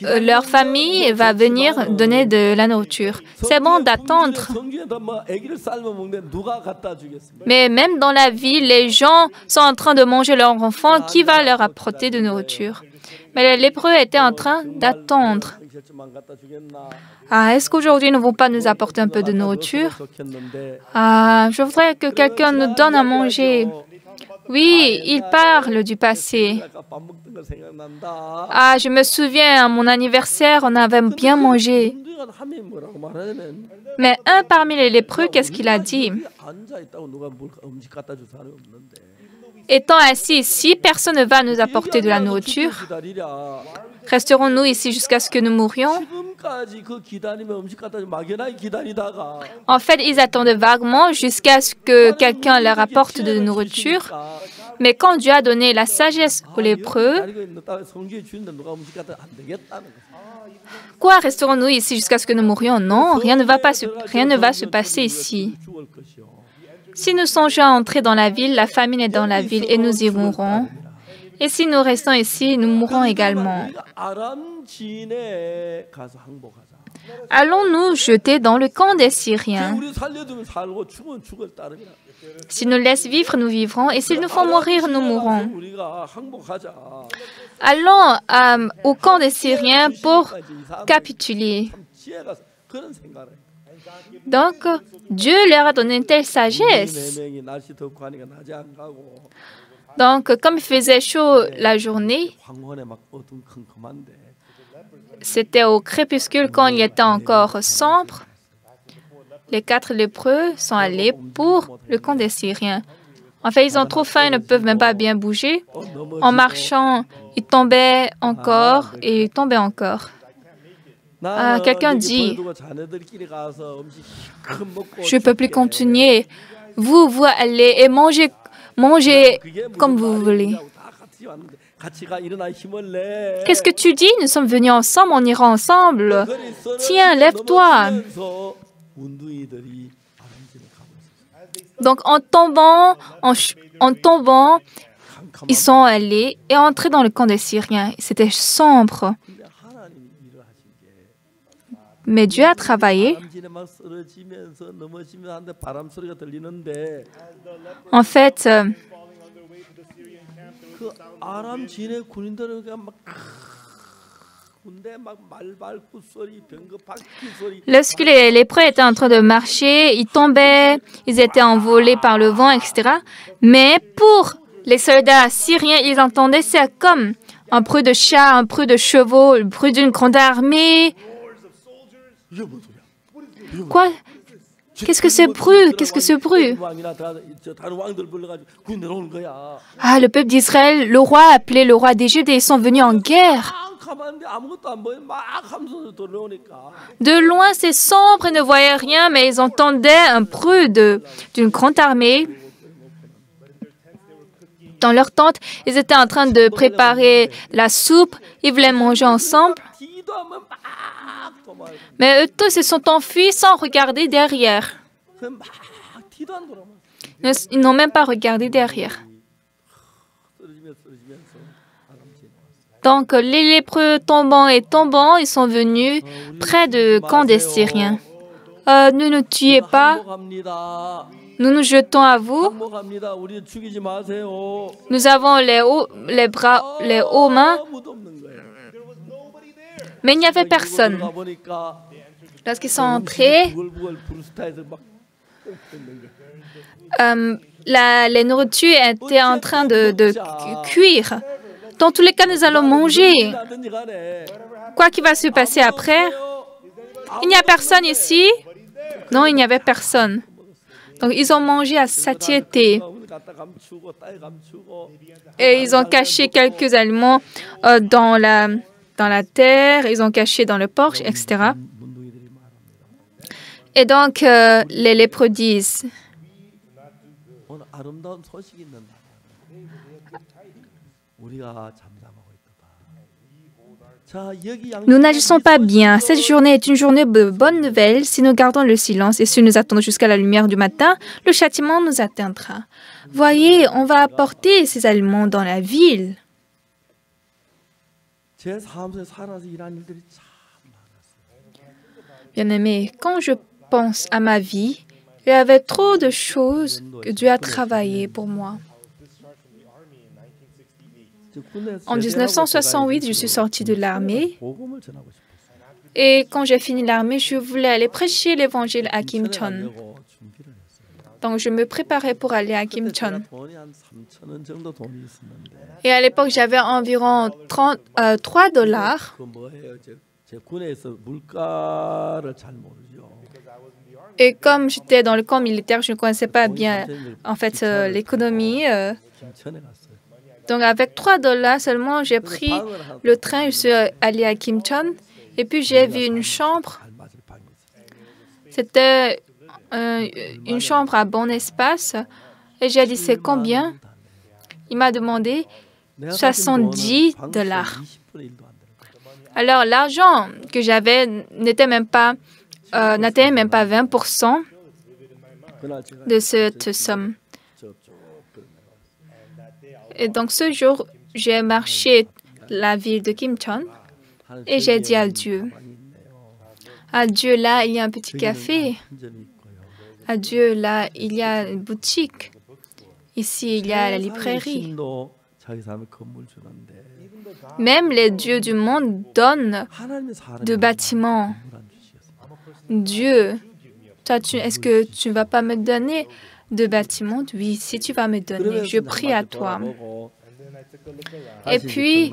Speaker 1: leur famille va venir donner de la nourriture. C'est bon d'attendre.
Speaker 2: 성경에도 뭐 아기를 삶아 먹는데 누가 갖다 주겠습니까?
Speaker 1: Mais même dans la ville, les gens sont en train de manger leurs enfants. Qui va leur apporter de nourriture? Mais les lépreux étaient en train d'attendre. Ah, est-ce qu'aujourd'hui, ils ne vont pas nous apporter un peu de nourriture? Ah, je voudrais que quelqu'un nous donne à manger. Oui, il parle du passé. Ah, je me souviens, à mon anniversaire, on avait bien mangé. Mais un parmi les lépreux, qu'est-ce qu'il a dit? Étant assis ici, personne ne va nous apporter de la nourriture. Resterons-nous ici jusqu'à ce que nous mourions? En fait, ils attendaient vaguement jusqu'à ce que quelqu'un leur apporte de la nourriture. Mais quand Dieu a donné la sagesse aux lépreux, quoi, resterons-nous ici jusqu'à ce que nous mourions? Non, rien ne va se passer ici. Si nous songeons à entrer dans la ville, la famine est dans la ville et nous y mourrons. Et si nous restons ici, nous mourrons également. Allons-nous jeter dans le camp des Syriens? S'ils nous laissent vivre, nous vivrons, et s'ils nous font mourir, nous mourrons. Allons au camp des Syriens pour capituler. Donc, Dieu leur a donné une telle sagesse. Donc, comme il faisait chaud la journée, c'était au crépuscule quand il était encore sombre. Les 4 lépreux sont allés pour le camp des Syriens. En fait, ils ont trop faim, ils ne peuvent même pas bien bouger. En marchant, ils tombaient encore et ils tombaient encore. Quelqu'un dit, je ne peux plus continuer. Vous allez et mangez comme vous voulez. Qu'est-ce que tu dis? Nous sommes venus ensemble, on ira ensemble. Tiens, lève-toi. Donc, en tombant, ils sont allés et entrés dans le camp des Syriens. C'était sombre. Mais Dieu a travaillé. En fait, lorsque les lépreux étaient en train de marcher, ils tombaient, ils étaient envolés par le vent, etc. Mais pour les soldats syriens, ils entendaient ça comme un bruit de chars, un bruit de chevaux, le bruit d'une grande armée. Quoi? Qu'est-ce que ce bruit? Qu'est-ce que ce bruit? Ah, le peuple d'Israël, le roi a appelé le roi d'Égypte et ils sont venus en guerre. De loin, c'est sombre, ils ne voyaient rien, mais ils entendaient un bruit d'une grande armée. Dans leur tente, ils étaient en train de préparer la soupe, ils voulaient manger ensemble. Mais eux tous se sont enfuis sans regarder derrière. Ils n'ont même pas regardé derrière. Donc, les lépreux tombant et tombant, ils sont venus près du camp des Syriens. Ne nous tuez pas. Nous nous jetons à vous. Nous avons les hauts mains. Mais il n'y avait personne. Lorsqu'ils sont entrés, les nourritures étaient en train de cuire. Dans tous les cas, nous allons manger. Quoi qu'il va se passer après? Il n'y a personne ici? Non, il n'y avait personne. Donc, ils ont mangé à satiété. Et ils ont caché quelques aliments dans la terre, ils ont caché dans le porche, etc. Et donc, les lépreux disent,
Speaker 2: 오늘 아름다운 소식이 있는 날. 우리가 잠잠하고 있다. 자, 여기
Speaker 1: nous n'agissons pas bien. Cette journée est une journée de bonne nouvelle. Si nous gardons le silence et si nous attendons jusqu'à la lumière du matin, le châtiment nous atteindra. Voyez, on va apporter ces aliments dans la ville.
Speaker 2: 제 삶에 살아서 일한 일들이 참
Speaker 1: Bien-aimés, quand je pense à ma vie, il y avait trop de choses que Dieu a travaillées pour moi. En 1968, je suis sortie de l'armée
Speaker 2: 복음을 전하고 싶었어요.
Speaker 1: et quand j'ai fini l'armée, je voulais aller prêcher l'évangile à Kim Chon.
Speaker 2: 하려고 준비를 했어요.
Speaker 1: Donc, je me préparais pour aller à Kim
Speaker 2: 그때 제가
Speaker 1: Chon.
Speaker 2: 돈이 한 3천 원 정도 돈이 있었는데
Speaker 1: Et à l'époque, j'avais environ 3 dollars.
Speaker 2: 그 뭐예요? 제 군에서 물가를 잘 모르죠.
Speaker 1: Et comme j'étais dans le camp militaire, je ne connaissais pas bien, en fait, l'économie.
Speaker 2: 김천에 갔어요.
Speaker 1: Donc, avec 3 dollars seulement, j'ai pris le train, je suis allée à Kim Chon. Et puis, j'ai vu une chambre.
Speaker 2: 잘 맞을 방이 있어요.
Speaker 1: C'était une chambre à bon espace. Et j'ai dit, c'est combien? Il m'a demandé 70 dollars.
Speaker 2: 20분의 1도 안 되는 거예요.
Speaker 1: Alors, l'argent que j'avais n'atteignait même pas 20%
Speaker 2: 그날 제가
Speaker 1: de cette somme.
Speaker 2: 저쪽
Speaker 1: Et donc, ce jour, j'ai marché la ville de Kim Chon et j'ai dit à Dieu, à Dieu, là, il y a un petit café. À Dieu, là, il y a une boutique. Ici, il y a la librairie.
Speaker 2: 신도 자기 삶에 건물 주는데
Speaker 1: Même les dieux du monde donnent
Speaker 2: 하나님의 사람이
Speaker 1: de bâtiments.
Speaker 2: 건물 안 주시겠어요?
Speaker 1: Dieu, toi, est-ce que tu ne vas pas me donner de bâtiments? Oui, si tu vas me donner, je prie à toi. Et puis,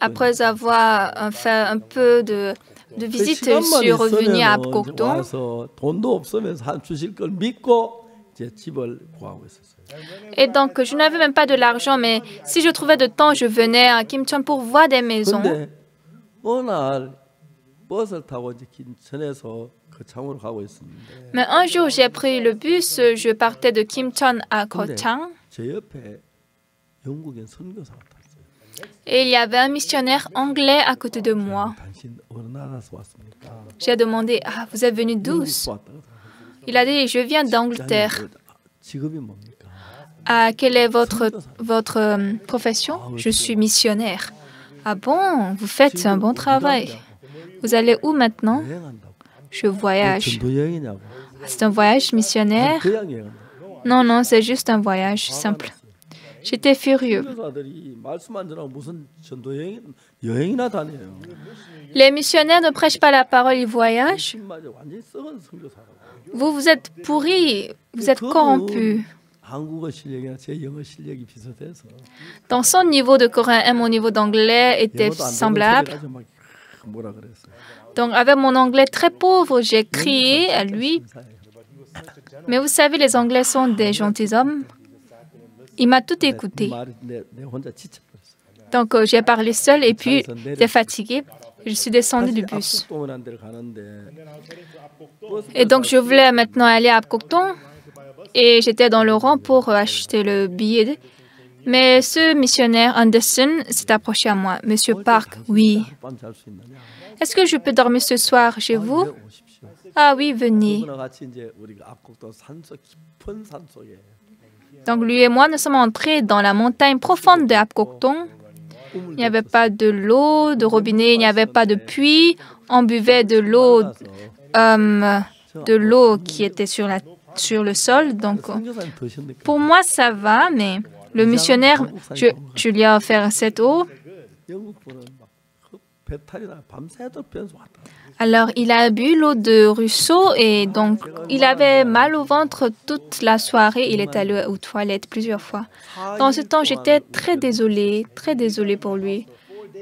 Speaker 1: après avoir fait un peu de visite, je suis revenue à Apgokdong.
Speaker 2: 와서 돈도 없으면서 주실 걸 믿고 제 집을 구하고 있었어요.
Speaker 1: Et donc, je n'avais même pas de l'argent, mais si je trouvais de temps, je venais à Kim Chon pour voir des maisons.
Speaker 2: 근데 어느 날 버스를 타고 이제 김천에서 거창으로 가고 있었는데
Speaker 1: Mais un jour, j'ai pris le bus, je partais de Kim Chon à Kochang,
Speaker 2: 제 옆에 영국인 선교사가 탔어요.
Speaker 1: et il y avait un missionnaire anglais à côté de moi.
Speaker 2: 당신 어느 나라에서 왔습니까?
Speaker 1: J'ai demandé, ah, vous êtes venu d'où?
Speaker 2: 영국에서 왔다고 하더라고요.
Speaker 1: Il a dit, je viens d'Angleterre.
Speaker 2: 직업이 뭡니까?
Speaker 1: Ah, quelle est votre profession? Je suis missionnaire. Ah bon, vous faites un bon travail. Vous allez où maintenant?
Speaker 2: 여행한다고.
Speaker 1: Je voyage.
Speaker 2: 전도 여행이냐고.
Speaker 1: Ah, c'est un voyage missionnaire?
Speaker 2: 그냥 여행한다고.
Speaker 1: Non, non, c'est juste un voyage simple. J'étais furieux.
Speaker 2: 선교사들이 말씀 안 전하고 무슨 전도 여행이나 다녀요.
Speaker 1: Les missionnaires ne prêchent pas la parole, ils voyagent.
Speaker 2: 신마저 완전히 썩은 선교사라고.
Speaker 1: Vous êtes pourris, vous êtes corrompus.
Speaker 2: 한국어 실력이나 제 영어 실력이 비슷해서
Speaker 1: Dans son niveau de coréen et mon niveau d'anglais était
Speaker 2: 영어도 안 되는
Speaker 1: semblable.
Speaker 2: 소리 가지고 막 뭐라 그랬어요.
Speaker 1: Donc, avec mon anglais très pauvre, j'ai crié à lui. Mais vous savez, les Anglais sont des gentilshommes. Il m'a tout écouté.
Speaker 2: 말이 내 혼자 지쳐버렸어요.
Speaker 1: Donc, j'ai parlé seul et puis j'étais fatiguée. Je suis descendue du bus.
Speaker 2: 압곡동이라는 데를 가는데
Speaker 1: Et donc, je voulais maintenant aller à Apgokdong. Et j'étais dans le rang pour acheter le billet. Mais ce missionnaire Anderson s'est approché à moi. Monsieur Park, oui.
Speaker 2: 밤 잘 수 있느냐?
Speaker 1: Est-ce que je peux dormir ce soir chez vous?
Speaker 2: 오십시오.
Speaker 1: Ah oui, venez.
Speaker 2: 그분과 같이 이제 우리가 압곡동 산속 깊은 산 속에
Speaker 1: Donc lui et moi, nous sommes entrés dans la montagne profonde de Apgokdong. Il n'y avait pas de l'eau, de robinet, il n'y avait pas de puits. On buvait de l'eau qui était sur le sol. Donc
Speaker 2: 선교사님 드셨는데
Speaker 1: pour moi, ça va, mais le missionnaire, je lui ai offert cette eau.
Speaker 2: 영국 분은 막 배탈이나 밤새도록 변수 왔다.
Speaker 1: Alors, il a bu l'eau de ruisseau et donc il avait mal au ventre toute la soirée. Il est allé aux toilettes plusieurs fois. Dans ce temps, j'étais très désolée pour lui.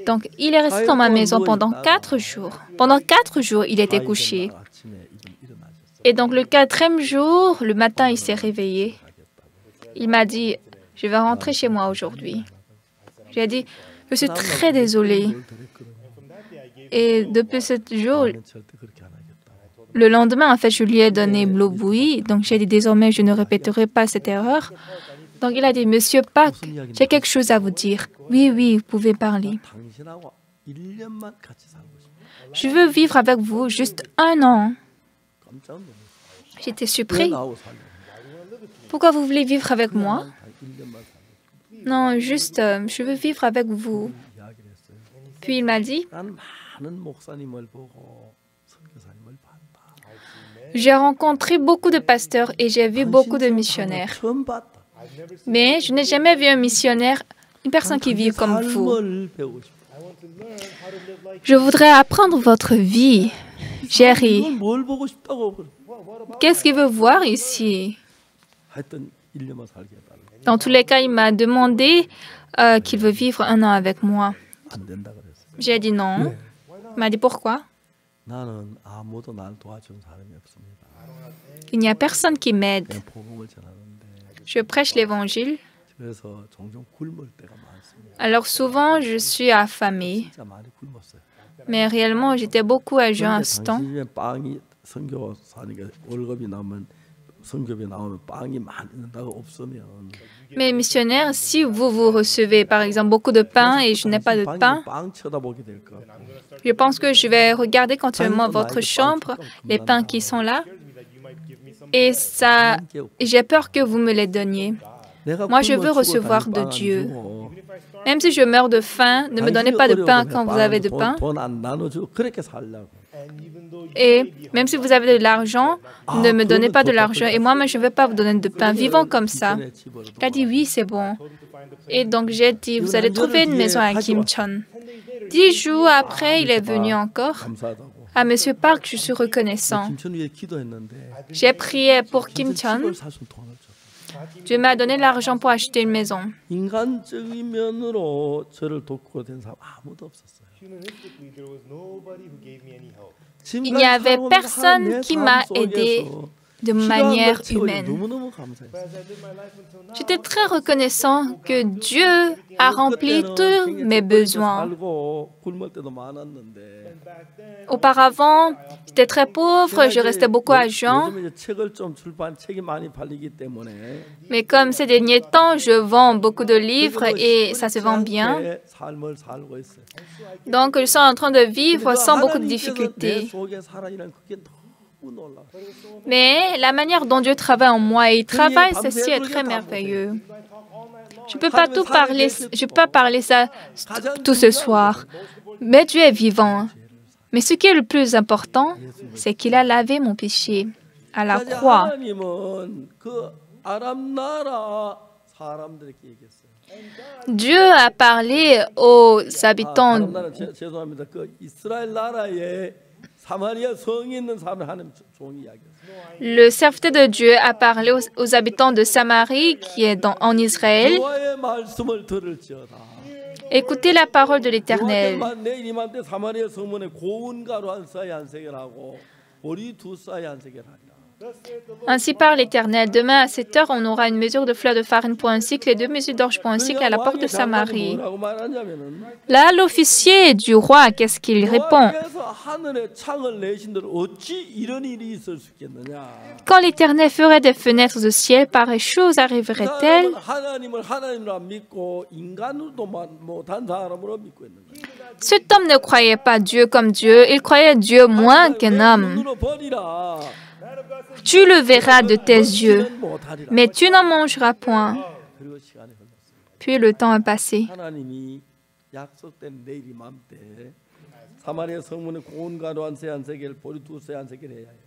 Speaker 1: Donc, il est resté dans ma maison pendant 4 jours. Pendant 4 jours, il était couché.
Speaker 2: 아침에 일어나셨어요.
Speaker 1: Et donc, le 4e jour, le matin, il s'est réveillé. Il m'a dit, je vais rentrer chez moi aujourd'hui. J'ai dit, je suis très désolée. Et depuis ce jour,
Speaker 2: 절대 그렇게 안 하겠다.
Speaker 1: Le lendemain, en fait, je lui ai donné l'eau bouillie. Donc, j'ai dit désormais, je ne répéterai pas cette erreur. Donc, il a dit, Monsieur Park, j'ai quelque chose à vous dire. Oui, oui, vous pouvez parler.
Speaker 2: 당신하고 1년만 같이 살고 싶어.
Speaker 1: Je veux vivre avec vous juste 1 an.
Speaker 2: 깜짝 놀랐어요.
Speaker 1: J'étais
Speaker 2: 왜
Speaker 1: surpris.
Speaker 2: 나하고 살려고?
Speaker 1: Pourquoi vous voulez vivre avec moi?
Speaker 2: 1년만 살고
Speaker 1: Non, juste, je veux vivre avec vous.
Speaker 2: 이야기를 했어요.
Speaker 1: Puis il m'a dit,
Speaker 2: 난 많은 목사님을 보고 선교사님을 봤다.
Speaker 1: j'ai rencontré beaucoup de pasteurs et j'ai vu beaucoup de missionnaires.
Speaker 2: 처음 봤다.
Speaker 1: Mais je n'ai jamais vu un missionnaire, une personne qui vit comme vous.
Speaker 2: 삶을 배우고 싶다.
Speaker 1: Je voudrais apprendre votre vie. J'ai ri.
Speaker 2: 이건 뭘 보고 싶다고 그래.
Speaker 1: Qu'est-ce qu'il veut voir ici?
Speaker 2: 하여튼 1년만 살게 해달라.
Speaker 1: Dans tous les cas, il m'a demandé qu'il veut vivre 1 an avec moi.
Speaker 2: 안 된다 그랬어요.
Speaker 1: J'ai dit non. Il m'a dit pourquoi?
Speaker 2: 나는 아무도 날 도와준 사람이 없습니다.
Speaker 1: Il n'y a personne qui m'aide.
Speaker 2: 그냥 복음을 전하는데
Speaker 1: Je prêche l'évangile.
Speaker 2: 그래서 종종 굶을 때가 많습니다.
Speaker 1: Alors souvent, je suis affamée.
Speaker 2: 진짜 많이 굶었어요.
Speaker 1: Mais réellement, j'étais beaucoup à jeun à ce temps.
Speaker 2: 당시 집에 빵이 선교사니까 월급이 나오면 선교비 나오면 빵이 많이 있는다고 없으면
Speaker 1: Mais missionnaire, si vous recevez par exemple beaucoup de pain et je n'ai pas de pain,
Speaker 2: 빵 쳐다보게 될 거.
Speaker 1: je pense que je vais regarder continuellement votre chambre, les pains qui sont là, et j'ai peur que vous me les donniez. Moi, je veux recevoir de Dieu. Même si je meurs de faim, ne me donnez pas de pain quand vous avez de pain.
Speaker 2: 돈안 나눠주고 그렇게 살려고.
Speaker 1: Et même si vous avez de l'argent, ne me donnez pas de l'argent. Et moi, je ne vais pas vous donner de pain. Vivons comme ça. Il a dit oui, c'est bon. Et donc, j'ai dit, vous allez trouver une maison à Kim Chon. 10 jours après, il est venu encore.
Speaker 2: 감사하다고.
Speaker 1: À Monsieur Park, je suis reconnaissant.
Speaker 2: 김천 위에 기도했는데
Speaker 1: J'ai prié pour Kim Chon.
Speaker 2: 집을 사서 돈을 줬어.
Speaker 1: Dieu m'a donné l'argent pour acheter une maison.
Speaker 2: 인간적인 면으로 저를 돕고 된 사람 아무도 없었어요.
Speaker 1: Il n'y avait personne qui m'a aidé de manière humaine.
Speaker 2: 너무너무 감사했어요.
Speaker 1: J'étais très reconnaissant que Dieu a rempli tous mes besoins.
Speaker 2: 살고 굶을 때도 많았는데
Speaker 1: Auparavant, j'étais très pauvre, je restais beaucoup à jeun.
Speaker 2: 요즘 이제 책을 좀 책이 많이 팔리기 때문에
Speaker 1: Mais comme ces derniers temps, je vends beaucoup de livres et ça se vend bien.
Speaker 2: 삶을 살고 있어요.
Speaker 1: Donc, je suis en train de vivre sans beaucoup de difficultés.
Speaker 2: 내 속에 살아있는 그게 너무 놀라워.
Speaker 1: Mais la manière dont Dieu travaille en moi, et il travaille, ceci est très merveilleux. Je ne peux pas tout parler, je peux pas parler ça tout ce soir. Mais Dieu est vivant. Mais ce qui est le plus important, c'est qu'il a lavé mon péché à la croix.
Speaker 2: 하나님은 그 아람 나라 사람들에게 얘기했어요.
Speaker 1: Dieu a parlé aux habitants.
Speaker 2: 아람 나라 죄송합니다. 그 이스라엘 나라에 사마리아 성이 있는 사람을 하나님 종이 이야기했어요.
Speaker 1: Le serviteur de Dieu a parlé aux habitants de Samarie qui est en Israël.
Speaker 2: 여호와의 말씀을 들을지어다.
Speaker 1: Écoutez la parole de l'Éternel.
Speaker 2: 내일 이맘때 사마리아 성문에 고운 가루 한 쌀이 한 세겔하고 보리 2쌀이 한 세겔하리라.
Speaker 1: Ainsi parle l'Éternel. Demain à 7 heures, on aura une mesure de fleur de farine pour un cycle et 2 mesures d'orge pour un cycle à la porte de Samarie.
Speaker 2: 뭐라고 말하냐면은
Speaker 1: Là, l'officier du roi, qu'est-ce qu'il répond?
Speaker 2: 여호와께서 하늘에 창을 내신들 어찌 이런 일이 있을 수 있겠느냐?
Speaker 1: Quand l'Éternel ferait des fenêtres au ciel, pareille chose arriverait-elle?
Speaker 2: 하나님을 하나님으로 안 믿고 인간으로도 못한 사람으로 믿고 있는 거예요.
Speaker 1: Cet homme ne croyait pas Dieu comme Dieu, il croyait Dieu moins qu'un homme.
Speaker 2: 눈으로 버리라.
Speaker 1: Tu le verras de tes yeux, mais tu n'en mangeras point.
Speaker 2: 그리고 시간이 흘렀어요.
Speaker 1: Puis le temps est passé.
Speaker 2: 하나님이 약속된 내일 이맘때 사마리아 성문에 고운 가루 한 세겔, 보리 2세 한 세겔 해야 해요.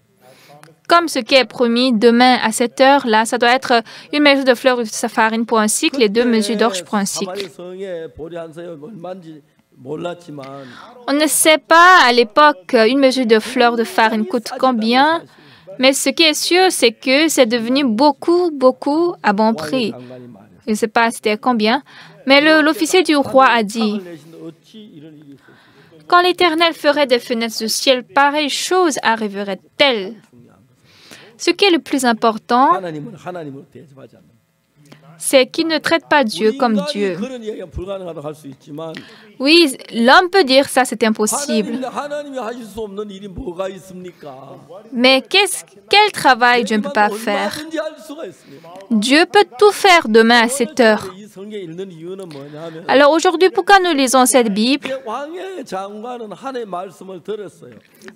Speaker 1: Comme ce qui est promis, demain à 7 heures, là, ça doit être une mesure de fleur de farine pour un cycle et 2 mesures d'orge pour un cycle.
Speaker 2: 사마리아 성에 보리 한 세겔 얼마인지 몰랐지만
Speaker 1: On ne sait pas à l'époque une mesure de fleur de farine coûte combien, mais ce qui est sûr, c'est que c'est devenu beaucoup, beaucoup à bon prix.
Speaker 2: 장관이 말이야.
Speaker 1: Je ne sais pas c'était combien, mais l'officier du roi a dit,
Speaker 2: 창을 내신데 어찌 이런 일이 있을 수 있겠느냐.
Speaker 1: quand l'Éternel ferait des fenêtres du ciel, pareille chose arriverait-elle. Ce qui est le plus important,
Speaker 2: 하나님을 하나님으로 대접하지 않는.
Speaker 1: c'est qu'ils ne traitent pas Dieu
Speaker 2: 우리
Speaker 1: comme
Speaker 2: 인간이
Speaker 1: Dieu.
Speaker 2: 그런 이야기가 불가능하다고 할 수 있지만
Speaker 1: Oui, l'homme peut dire ça, c'est impossible.
Speaker 2: 하나님이 하실 수 없는 일이 뭐가 있습니까?
Speaker 1: Mais quel travail Dieu ne peut pas faire?
Speaker 2: 얼마든지 할 수가 있습니다.
Speaker 1: Dieu peut tout faire demain à cette heure.
Speaker 2: 이 성경 읽는 이유는 뭐냐면
Speaker 1: Alors aujourd'hui, pourquoi nous lisons cette Bible?
Speaker 2: 왕의 장관은 하나님의 말씀을 들었어요.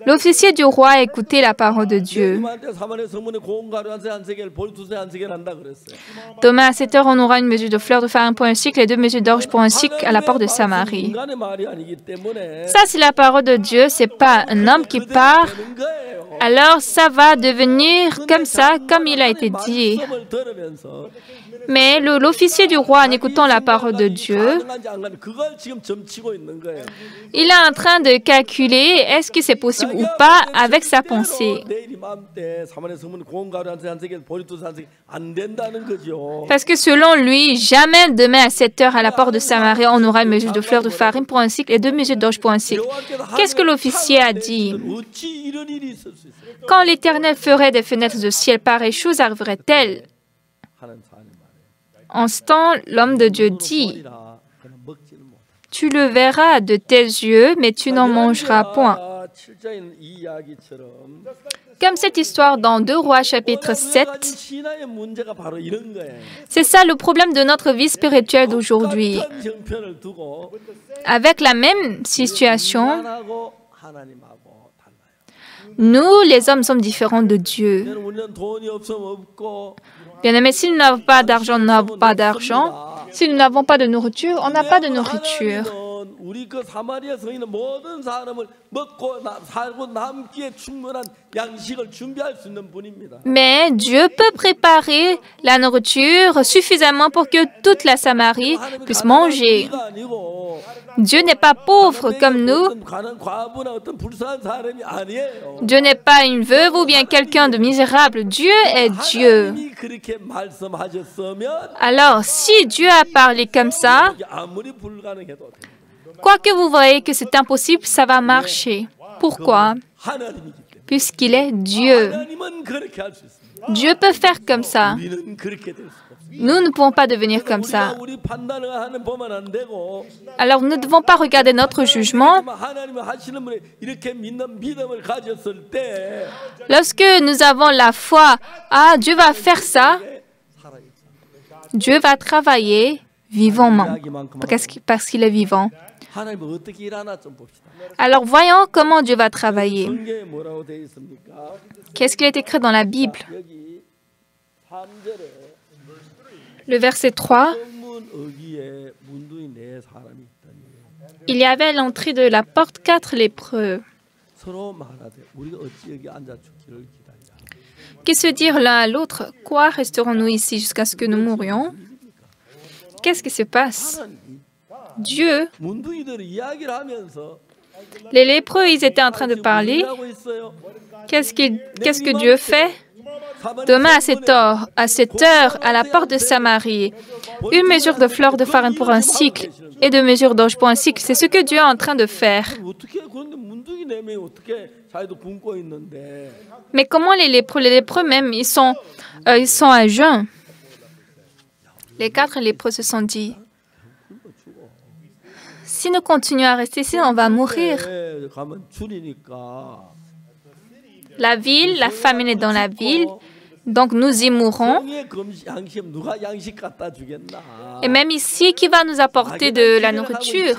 Speaker 1: L'officier du roi a écouté la parole de Dieu.
Speaker 2: 예수님한테 사마리아 성문에 고운 가루 한 세겔, 볼 두세 한 세겔 한다 그랬어요.
Speaker 1: Demain à cette heure, on aura une mesure de fleur de farine pour un cycle et 2 mesures d'orge pour un cycle à la porte de Samarie.
Speaker 2: 인간의 말이 아니기 때문에
Speaker 1: Ça, c'est la parole de Dieu, c'est pas un homme qui part.
Speaker 2: 되는 거예요.
Speaker 1: Alors ça va devenir comme ça, comme il a été dit.
Speaker 2: 말씀을 들으면서
Speaker 1: Mais l'officier du roi, en écoutant la parole de Dieu,
Speaker 2: 가능한지 안 가능 그걸 지금 점치고 있는 거예요.
Speaker 1: il est en train de calculer est-ce que c'est possible ou pas avec sa pensée.
Speaker 2: 내일 이맘때 사마리아 성문에 고운 가루 한 세겔, 볼 두세 한 세겔 안 된다는 거죠.
Speaker 1: Parce que selon lui, jamais demain à 7 heures à la porte de Samarie, on aura une mesure de fleur de farine pour un cycle et 2 mesures d'orge pour un cycle. Qu'est-ce que l'officier a dit?
Speaker 2: 어찌 이런 일이 있을 수 있어요?
Speaker 1: Quand l'Éternel ferait des fenêtres de ciel, pareille chose arriverait-elle?
Speaker 2: 하는 사람이 말이에요.
Speaker 1: En ce temps, l'homme de Dieu dit,
Speaker 2: 보리라, 그는 먹지는 못해.
Speaker 1: tu le verras de tes yeux, mais tu n'en mangeras point.
Speaker 2: 7장의 이 이야기처럼
Speaker 1: Comme cette histoire dans 2 Rois chapitre 7,
Speaker 2: 신앙의 문제가 바로 이런 거예요.
Speaker 1: c'est ça le problème de notre vie spirituelle d'aujourd'hui.
Speaker 2: 같은 형편을 두고
Speaker 1: Avec la même situation,
Speaker 2: 인간하고 하나님하고 달라요.
Speaker 1: nous, les hommes, sommes différents de Dieu.
Speaker 2: 우리는 돈이 없으면 없고
Speaker 1: Bien-aimés, si nous n'avons pas d'argent, nous n'avons pas d'argent. Si nous n'avons pas de nourriture, on n'a pas de nourriture.
Speaker 2: 하나님은 우리 그 사마리아 성에 있는 모든 사람을 먹고 살고 남기에 충분한 양식을 준비할 수 있는 분입니다.
Speaker 1: Mais Dieu peut préparer la nourriture suffisamment pour que toute la Samarie puisse manger.
Speaker 2: 하나님은 아니고
Speaker 1: Dieu n'est pas pauvre comme nous.
Speaker 2: 어떤 가난 과부나 어떤 불쌍한 사람이 아니에요.
Speaker 1: Dieu n'est pas une veuve ou bien quelqu'un de misérable. Dieu est Dieu.
Speaker 2: 하나님이 그렇게 말씀하셨으면
Speaker 1: Alors, si Dieu a parlé comme ça,
Speaker 2: 이게 아무리 불가능해도 됩니다.
Speaker 1: quoi que vous voyez que c'est impossible, ça va marcher. Pourquoi?
Speaker 2: 하나님이기 때문에
Speaker 1: Puisqu'il est Dieu.
Speaker 2: 하나님은 그렇게 할 수 있습니다.
Speaker 1: Dieu peut faire comme ça.
Speaker 2: 우리는 그렇게 될 수 없습니다.
Speaker 1: Nous ne pouvons pas devenir comme ça.
Speaker 2: 우리 판단을 하는 보면 안 되고
Speaker 1: Alors, nous ne devons pas regarder notre jugement.
Speaker 2: 하나님은 하시는 분이 이렇게 믿는 믿음을 가졌을 때
Speaker 1: Lorsque nous avons la foi, ah, Dieu va faire ça, Dieu va travailler vivamment, parce qu'il est vivant.
Speaker 2: 하나님은 어떻게 일하나 좀 봅시다.
Speaker 1: Alors, voyons comment Dieu va travailler.
Speaker 2: 성경에 뭐라고 되어 있습니까?
Speaker 1: Qu'est-ce qui est écrit dans la Bible?
Speaker 2: 여기 3절에
Speaker 1: Le verset 3.
Speaker 2: 성문 어귀에 문둥이 네 사람이 있더니
Speaker 1: Il y avait à l'entrée de la porte 4 lépreux.
Speaker 2: 서로 말하되 우리가 어찌 여기 앉아 죽기를 기다리라.
Speaker 1: Que se dire l'un à l'autre? Quoi, resterons-nous ici jusqu'à ce que nous mourions? Qu'est-ce qui se passe? Dieu,
Speaker 2: 문둥이들이 이야기를 하면서
Speaker 1: les lépreux, ils étaient en train de parler.
Speaker 2: 하고 있어요.
Speaker 1: Qu'est-ce que Dieu fait? Demain, à cette heure, à la porte de Samarie, 1 mesure de fleur de farine pour un cycle et 2 mesures d'orge pour un cycle. C'est ce que Dieu est en train de faire.
Speaker 2: 어떻게 그런데 문둥이 네 명이 어떻게 자기도 굶고 있는데
Speaker 1: Mais comment les lépreux même, ils sont à jeun. Les 4 lépreux se sont dit, si nous continuons à rester ici, on va mourir.
Speaker 2: 가면 줄이니까
Speaker 1: La ville, la famine est dans la ville, donc nous y mourrons.
Speaker 2: 성의 양식 누가 양식 갖다 주겠나?
Speaker 1: Et même ici, qui va nous apporter de la nourriture?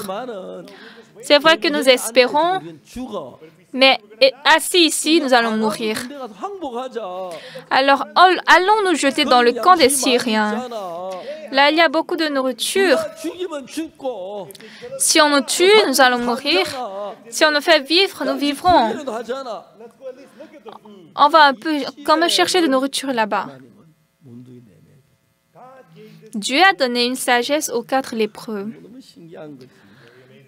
Speaker 1: C'est vrai que nous espérons, mais assis ici, nous allons mourir. Alors, allons nous jeter dans le camp des Syriens. Là, il y a beaucoup de nourriture. Si on nous tue, nous allons mourir. Si on nous fait vivre, nous vivrons. On va un peu comme chercher de nourriture là-bas. Dieu a donné une sagesse aux 4 lépreux.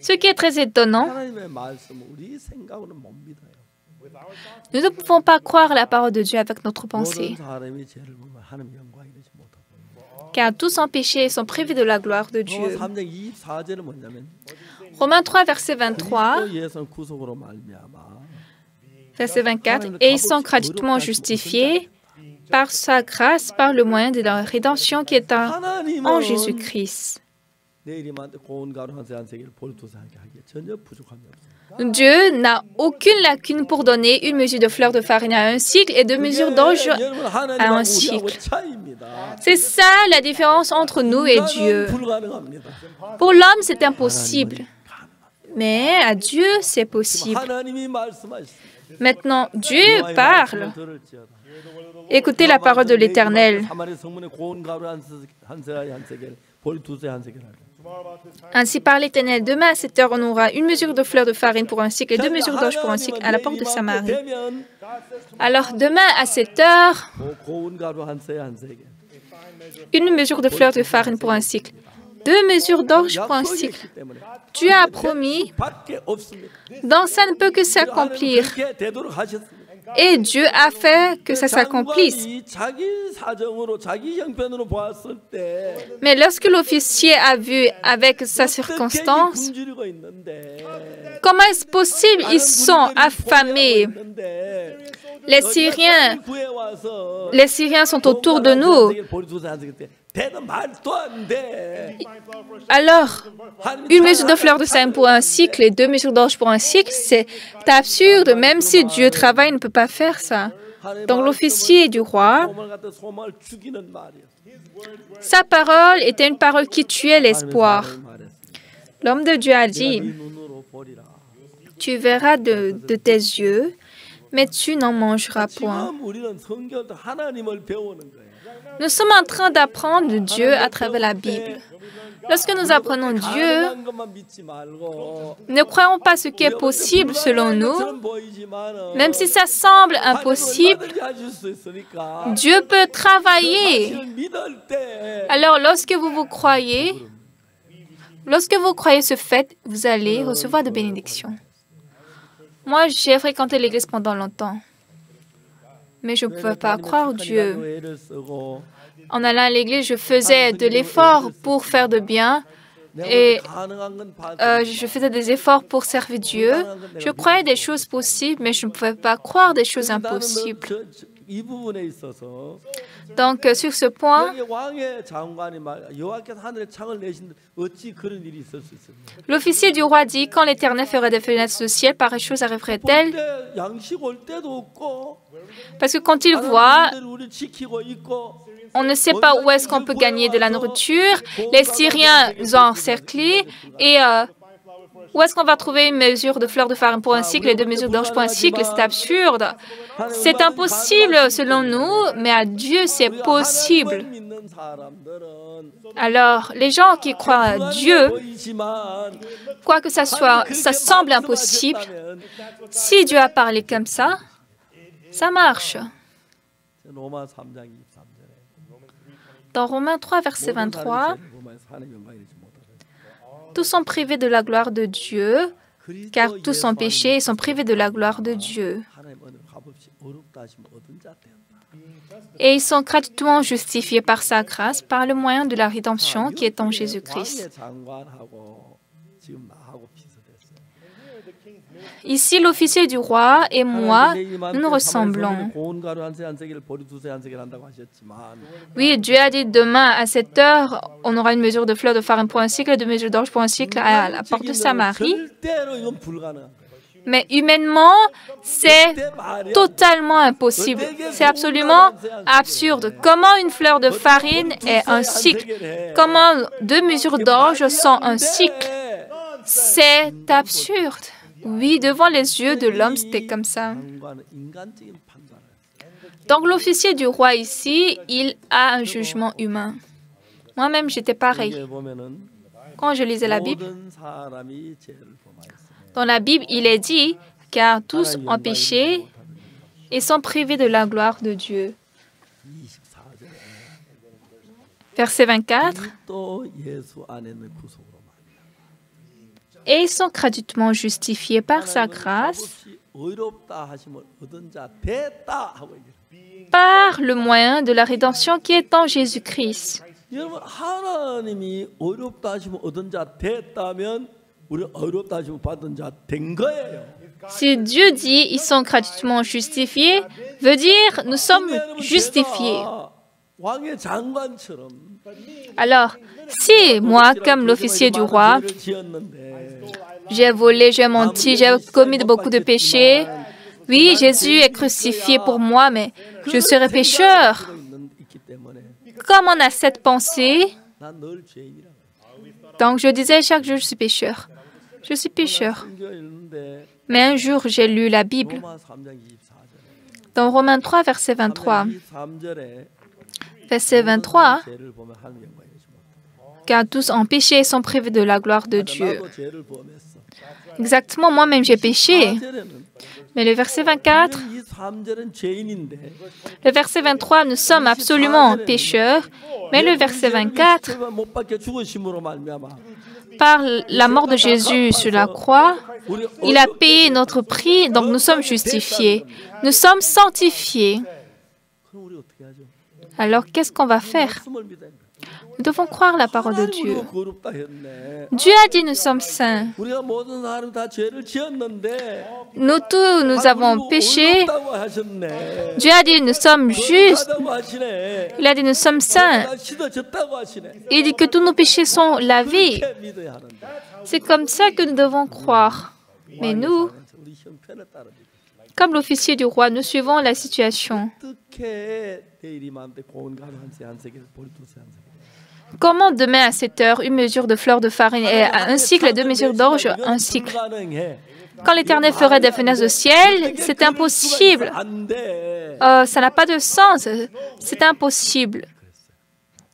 Speaker 1: Ce qui est très étonnant, nous ne pouvons pas croire la parole de Dieu avec notre pensée. Car tous ont péché et sont privés de la gloire de Dieu. Romains 3, verset 23, verset 24. Et ils sont gratuitement justifiés par sa grâce, par le moyen de la rédemption qui est en
Speaker 2: 하나님은
Speaker 1: Jésus-Christ.
Speaker 2: 내 이름한테 고운 가루 한 세 한 세겔 보리두세 한 개 하기에 전혀 부족함이 없습니다.
Speaker 1: Dieu n'a aucune lacune pour donner une mesure de fleur de farine à un cycle et 2 mesures d'orge
Speaker 2: 여러분
Speaker 1: à un
Speaker 2: 하나님하고 우리하고
Speaker 1: cycle.
Speaker 2: 차이입니다.
Speaker 1: C'est ça la différence entre nous et Dieu.
Speaker 2: 인간은 불가능합니다.
Speaker 1: Pour l'homme, c'est impossible. Mais à Dieu, c'est possible.
Speaker 2: 하나님이 말씀하시습니다.
Speaker 1: Maintenant, Dieu parle. Écoutez la parole de l'Éternel.
Speaker 2: 사마리 성문에 고운 가루 한 세겔 보리두세 한 세겔 하게.
Speaker 1: Ainsi par l'Éternel, demain à 7 heures, on aura une mesure de fleur de farine pour un cycle et 2 mesures d'orge pour un cycle à la porte de Samarie. Alors demain à 7 heures,
Speaker 2: 고운 가루 한 세 한 세겔.
Speaker 1: une mesure de fleur de farine pour un cycle, 2 mesures d'orge pour un cycle. Dieu a promis,
Speaker 2: 밖에 없습니다.
Speaker 1: donc ça ne peut que s'accomplir.
Speaker 2: 그렇게 되도록 하셨습니다.
Speaker 1: Et Dieu a fait que ça s'accomplisse.
Speaker 2: 장관이 자기 사정으로 자기 형편으로 보았을 때
Speaker 1: Mais lorsque l'officier a vu avec sa circonstance,
Speaker 2: 굶주리고 있는데
Speaker 1: comment est-ce possible? Ils sont affamés. Les Syriens sont autour de nous. Alors, une mesure de fleur de farine pour un cycle et 2 mesures d'orge pour un cycle, c'est absurde. Même si Dieu travaille, il ne peut pas faire ça. Donc l'officier du roi, sa parole était une parole qui tuait l'espoir. L'homme de Dieu a dit, tu verras de tes yeux, mais tu n'en mangeras point. Nous sommes en train d'apprendre de Dieu à travers la Bible. Lorsque nous apprenons Dieu, ne croyons pas ce qui est possible selon nous, même si ça semble impossible. Dieu peut travailler. Alors, lorsque vous croyez ce fait, vous allez recevoir de bénédictions. Moi, j'ai fréquenté l'Église pendant longtemps, mais je ne pouvais pas croire Dieu. En allant à l'Église, je faisais de l'effort pour faire de bien et je faisais des efforts pour servir Dieu. Je croyais des choses possibles, mais je ne pouvais pas croire des choses impossibles. Donc, sur ce point, l'officier du roi dit, quand l'Éternel fera des fenêtres au ciel, pareille chose arriverait-elle? Parce que quand il voit, on ne sait pas où est-ce qu'on peut gagner de la nourriture. Les Syriens nous ont encerclés et où est-ce qu'on va trouver une mesure de fleur de farine pour un cycle et 2 mesures d'orge pour un cycle? C'est absurde. C'est impossible selon nous, mais à Dieu, c'est possible. Alors, les gens qui croient à Dieu, quoi que ça soit, ça semble impossible. Si Dieu a parlé comme ça marche. Dans Romains 3, verset 23, tous sont privés de la gloire de Dieu, car tous sont péchés et sont privés de la gloire de Dieu. Et ils sont gratuitement justifiés par sa grâce, par le moyen de la rédemption qui est en Jésus-Christ. Ici, l'officier du roi et moi, nous nous ressemblons. Oui, Dieu a dit demain à 7 heures, on aura une mesure de fleur de farine pour un cycle et 2 mesures d'orge pour un cycle à la porte de Samarie. Mais humainement, c'est totalement impossible. C'est absolument absurde. Comment une fleur de farine est un cycle? Comment 2 mesures d'orge sont un cycle? C'est absurde. Oui, devant les yeux de l'homme, c'était comme ça. Donc l'officier du roi ici, il a un jugement humain. Moi-même, j'étais pareil. Quand je lisais la Bible, dans la Bible, il est dit, car tous ont péché et sont privés de la gloire de Dieu. Verset 24. Et ils sont gratuitement justifiés par sa grâce, par le moyen de la rédemption qui est en Jésus-Christ.
Speaker 2: 우리 어렵다 하시면 받은 자 된 거예요.
Speaker 1: Si Dieu dit ils sont gratuitement justifiés, veut dire nous sommes justifiés.
Speaker 2: 왕의 장관처럼
Speaker 1: Alors, si moi, comme l'officier du roi,
Speaker 2: 죄를 지었는데
Speaker 1: j'ai volé, j'ai menti, j'ai commis beaucoup de péchés, oui, Jésus est crucifié pour moi, mais je serai pécheur.
Speaker 2: 있기 때문에
Speaker 1: Comme on a cette pensée,
Speaker 2: 난 늘 죄인이라고.
Speaker 1: donc je disais chaque jour, je suis pécheur. Je suis pécheur.
Speaker 2: 성경 읽는데
Speaker 1: Mais un jour, j'ai lu la Bible.
Speaker 2: 로마 3장 24절에
Speaker 1: Dans Romains 3, verset 23.
Speaker 2: 23절에
Speaker 1: Verset 23,
Speaker 2: 죄를 보면 하나님 영광이 되지 못해.
Speaker 1: car tous ont péché et sont privés de la gloire de Dieu.
Speaker 2: 나도 죄를 범했어.
Speaker 1: Exactement, moi-même j'ai péché.
Speaker 2: 4절에는
Speaker 1: Mais le verset 24,
Speaker 2: 이 3절은 죄인인데
Speaker 1: le verset 23, nous sommes absolument pécheurs. Mais le verset 24,
Speaker 2: 못 박혀 죽으심으로 말미암아
Speaker 1: par la mort de Jésus sur la croix,
Speaker 2: 우리
Speaker 1: il a payé notre prix, donc nous sommes justifiés. Nous sommes sanctifiés.
Speaker 2: 그럼 우리 어떻게 하죠?
Speaker 1: Alors, qu'est-ce qu'on va faire?
Speaker 2: 말씀을 믿어야 돼.
Speaker 1: Nous devons croire la parole de Dieu.
Speaker 2: 하나님 우리가 거룩다 했네.
Speaker 1: Dieu a dit nous sommes saints.
Speaker 2: 우리가 모든 사람 다 죄를 지었는데
Speaker 1: Nous tous, nous avons péché.
Speaker 2: 어렵다고 하셨네.
Speaker 1: Dieu a dit nous sommes justes.
Speaker 2: 하다고 하시네.
Speaker 1: Il a dit nous sommes saints.
Speaker 2: 다 씻어졌다고 하시네.
Speaker 1: Il dit que tous nos péchés sont lavés.
Speaker 2: 그렇게 믿어야 하는데.
Speaker 1: C'est comme ça que nous devons croire. Mais nous,
Speaker 2: 우리 형편에 따라
Speaker 1: comme l'officier du roi, nous suivons la situation.
Speaker 2: 어떻게 내일이 마음대 고운 가루 한 세계를 보리 두세 한 세계.
Speaker 1: Comment demain à 7 heures, une mesure de fleur de farine et un cycle et 2 mesures d'orge, un cycle? Quand l'Éternel ferait des fenêtres au ciel, c'est impossible. Ça n'a pas de sens. C'est impossible.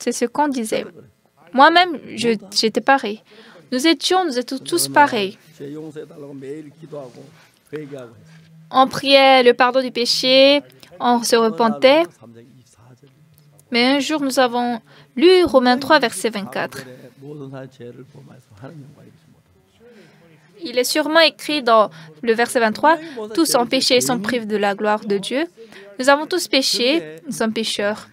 Speaker 1: C'est ce qu'on disait. Moi-même, j'étais pareil. Nous étions tous pareils. On priait le pardon du péché, on se repentait. Mais un jour, nous avons lu Romains 3, verset 24. Il est sûrement écrit dans le verset 23, « Tous ont péché et sont privés de la gloire de Dieu. » Nous avons tous péché, nous sommes pécheurs.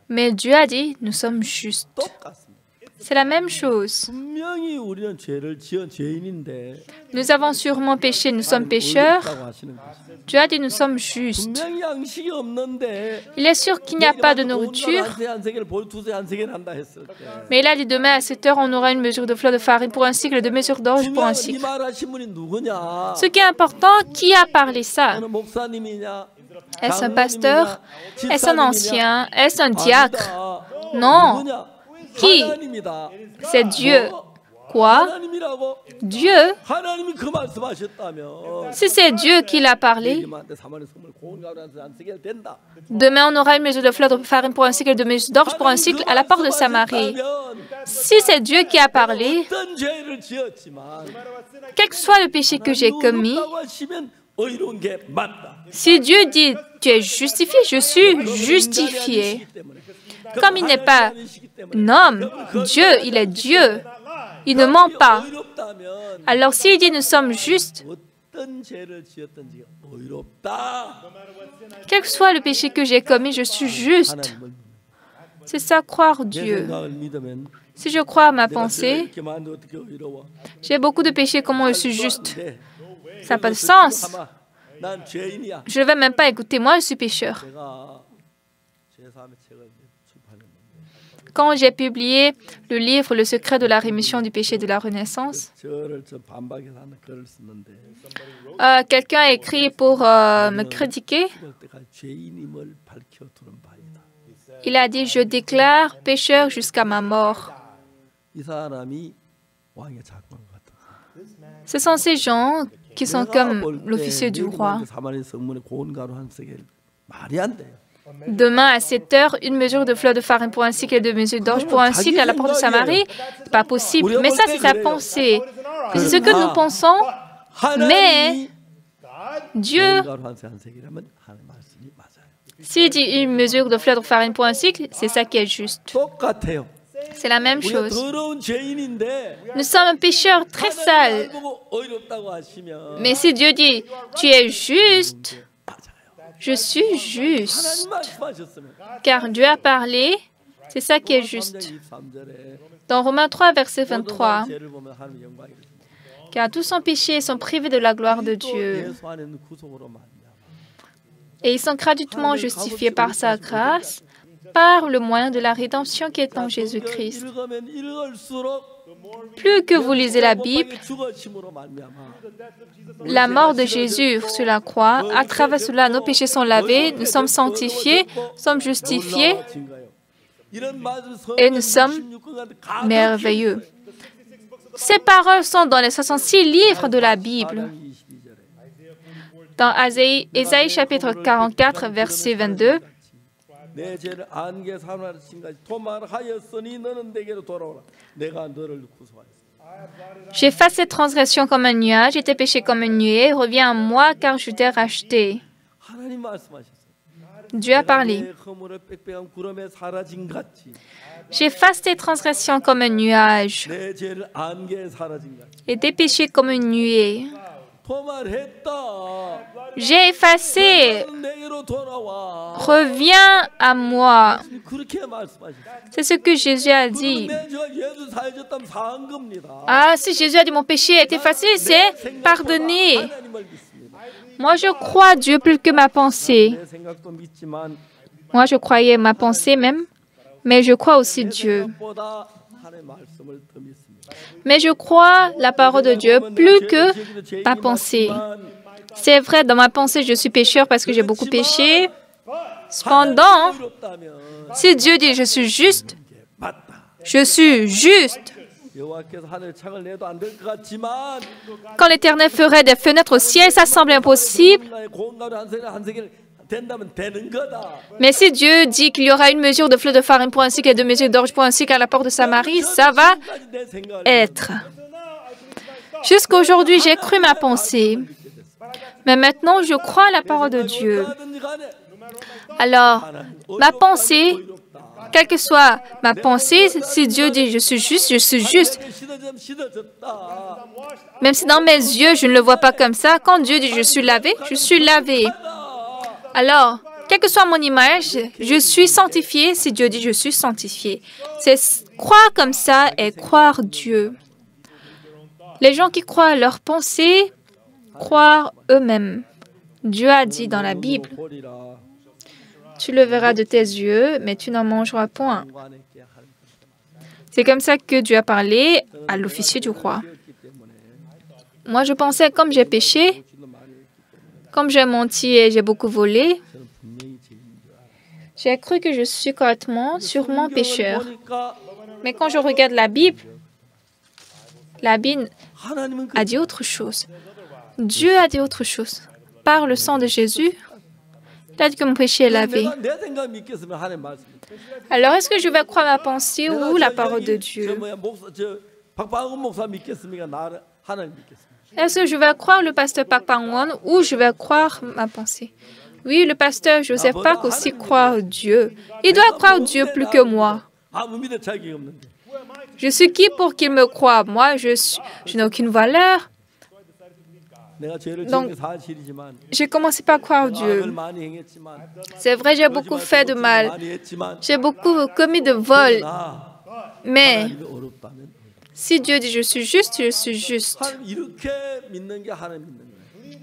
Speaker 1: Mais Dieu a dit, nous sommes justes. C'est la même chose. Nous avons sûrement péché, nous sommes pécheurs. Dieu a dit, nous sommes justes. Il est sûr qu'il n'y a pas de nourriture. Mais il a dit, demain à 7 heures, on aura une mesure de fleur de farine pour un cycle, 2 mesures d'orge pour un cycle. Ce qui est important, qui a parlé ça? Est-ce un pasteur? Est-ce un ancien? Est-ce un diacre? Non. Qui? C'est Dieu. Quoi? Dieu? Si c'est Dieu qui l'a parlé, demain on aura une mesure de fleur de farine pour un cycle, de mesure d'orge pour un cycle à la porte de Samarie. Si c'est Dieu qui a parlé, quel que soit le péché que j'ai commis, si Dieu dit tu es justifié, je suis justifié. Comme il n'est pas un homme, Dieu, il est Dieu. Il ne ment pas. Alors s'il dit nous sommes justes, quel que soit le péché que j'ai commis, je suis juste. C'est ça, croire Dieu. Si je crois à ma pensée, j'ai beaucoup de péchés, comment je suis juste? Ça n'a pas de sens. Je ne vais même pas écouter, moi je suis pécheur. Quand j'ai publié le livre « Le secret de la rémission du péché de la Renaissance », quelqu'un a écrit pour me critiquer. Il a dit « Je déclare pécheur jusqu'à ma mort ». Ce sont ces gens qui sont comme l'officier du roi. Demain à 7 heures, une mesure de fleur de farine pour un cycle et 2 mesures d'orge pour un cycle à la porte de Samarie, c'est pas possible. Mais ça, c'est sa pensée. C'est ce que nous pensons. Mais Dieu, s'il dit une mesure de fleur de farine pour un cycle, c'est ça qui est juste. C'est la même chose. Nous sommes un pécheur très sale. Mais si Dieu dit, tu es juste, je suis juste. Car Dieu a parlé, C'est ça qui est juste. Dans Romains 3, verset 23, car tous sont péchés et sont privés de la gloire de Dieu. Et ils sont gratuitement justifiés par sa grâce, par le moyen de la rédemption qui est en Jésus-Christ. Plus que vous lisez la Bible, la mort de Jésus sur la croix, à travers cela, nos péchés sont lavés, nous sommes sanctifiés, sommes justifiés et nous sommes merveilleux. Ces paroles sont dans les 66 livres de la Bible. Dans Ésaïe chapitre 44, verset 22, j'efface tes transgressions comme un nuage et tes péchés comme une nuée. Reviens à moi car je t'ai racheté. Dieu a parlé. J'efface tes transgressions comme un nuage et tes péchés comme une nuée. J'ai effacé. Reviens à moi. C'est ce que Jésus a dit. Ah, si Jésus a dit mon péché est effacé, c'est pardonné. Moi, je crois Dieu plus que ma pensée. Moi, je croyais ma pensée même, mais je crois aussi Dieu. Mais je crois la parole de Dieu plus que ma pensée. C'est vrai, dans ma pensée, je suis pécheur parce que j'ai beaucoup péché. Cependant, si Dieu dit je suis juste, je suis juste. Quand l'Éternel ferait des fenêtres au ciel, ça semble impossible. Mais si Dieu dit qu'il y aura une mesure de fleur de farine pour un cycle et deux mesures d'orge pour un cycle à la porte de Samarie, ça va être. Jusqu'à aujourd'hui, j'ai cru ma pensée. Mais maintenant, je crois à la parole de Dieu. Alors, ma pensée, quelle que soit ma pensée, si Dieu dit je suis juste, je suis juste. Même si dans mes yeux, je ne le vois pas comme ça, quand Dieu dit je suis lavé, je suis lavé. Alors, quelle que soit mon image, je suis sanctifié si Dieu dit je suis sanctifié. C'est croire comme ça et croire Dieu. Les gens qui croient à leurs pensées, croient eux-mêmes. Dieu a dit dans la Bible, tu le verras de tes yeux, mais tu n'en mangeras point. C'est comme ça que Dieu a parlé à l'officier du roi. Moi, je pensais, comme j'ai péché, comme j'ai menti et j'ai beaucoup volé, j'ai cru que je suis correctement, sûrement pécheur. Mais quand je regarde la Bible a dit autre chose. Dieu a dit autre chose. Par le sang de Jésus, il a dit que mon péché est lavé. Alors, est-ce que je vais croire ma pensée ou la parole de Dieu? Est-ce que je vais croire le pasteur Pak Pang-won ou je vais croire ma pensée? Oui, le pasteur Joseph Park aussi croit Dieu. Il doit croire Dieu plus que moi. Je suis qui pour qu'il me croie? Moi, je n'ai aucune valeur. Donc, j'ai commencé par croire Dieu. C'est vrai, j'ai beaucoup fait de mal. J'ai beaucoup commis de vol. Mais si Dieu dit je suis juste, je suis juste.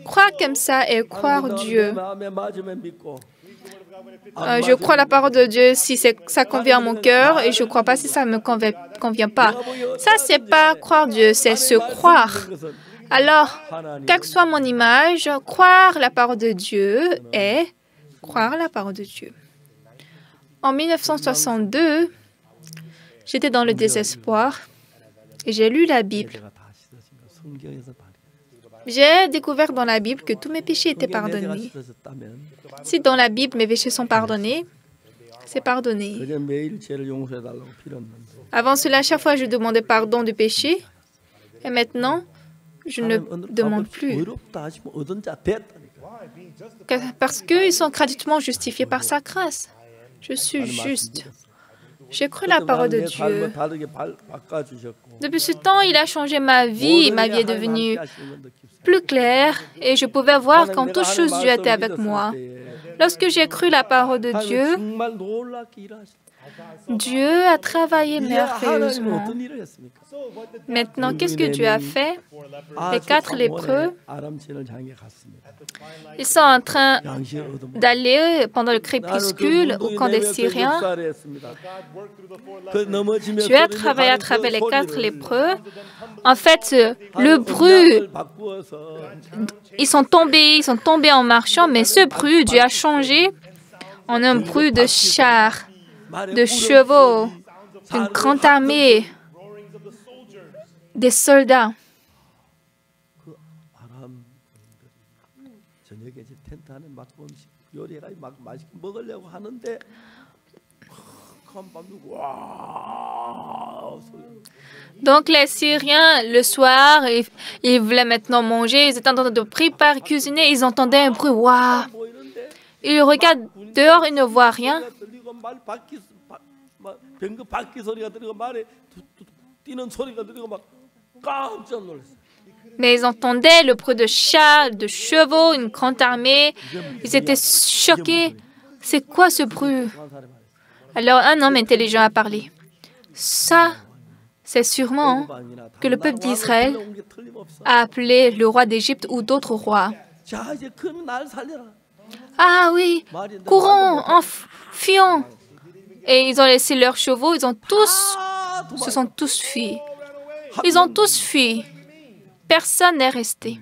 Speaker 1: Croire comme ça et croire Dieu. Je crois la parole de Dieu si ça convient à mon cœur et je ne crois pas si ça ne me convient pas. Ça, ce n'est pas croire Dieu, c'est se croire. Alors, quelle que soit mon image, croire la parole de Dieu est croire la parole de Dieu. En 1962, j'étais dans le désespoir et j'ai lu la Bible. J'ai découvert dans la Bible que tous mes péchés étaient pardonnés. Si dans la Bible mes péchés sont pardonnés, c'est pardonné. Avant cela, chaque fois, je demandais pardon du péché. Et maintenant, je ne demande plus. Parce qu'ils sont gratuitement justifiés par sa grâce. Je suis juste. J'ai cru la parole de Dieu. Depuis ce temps, il a changé ma vie. Ma vie est devenue plus claire et je pouvais voir qu'en toutes choses, Dieu était avec moi. Lorsque j'ai cru la parole de Dieu, Dieu a travaillé
Speaker 2: 이제 하나님은
Speaker 1: merveilleusement.
Speaker 2: 어떤 일을 했습니까?
Speaker 1: Maintenant, qu'est-ce que Dieu a fait? Les 4 lépreux,
Speaker 2: 아람신을 향해 갔습니다.
Speaker 1: ils sont en train
Speaker 2: 양식을 얻어먹.
Speaker 1: d'aller pendant le crépuscule au camp des Syriens. Dieu a travaillé à travers les 4 lépreux. En fait, le bruit, ils sont tombés en marchant, mais ce bruit, Dieu a changé en un bruit de chars, de chevaux, d'une grande armée, des soldats.
Speaker 2: 저녁에 이제 텐트 안에 막 음식 요리해가지고 막 맛있게 먹으려고 하는데 한밤중 와 소리.
Speaker 1: Donc les Syriens, le soir, ils voulaient maintenant manger, ils étaient en train de préparer, cuisiner, ils entendaient un bruit, waouh!
Speaker 2: 보이는데
Speaker 1: Ils regardent dehors, ils ne voient rien.
Speaker 2: 소리가 들리고 말 바퀴 뱅그 바퀴 소리가 들리고 말에 뛰는 소리가 들리고 막 깜짝 놀랐어요.
Speaker 1: Mais ils entendaient le bruit de chats, de chevaux, une grande armée. Ils étaient choqués. C'est quoi ce bruit? Alors un homme intelligent a parlé. Ça, c'est sûrement que le peuple d'Israël a appelé le roi d'Égypte ou d'autres rois.
Speaker 2: 자 이제 그럼 날 살려라.
Speaker 1: Ah oui, courons, fuyons. Et ils ont laissé leurs chevaux, ils ont tous, se sont tous fuis. Ils ont tous fui. Personne n'est resté.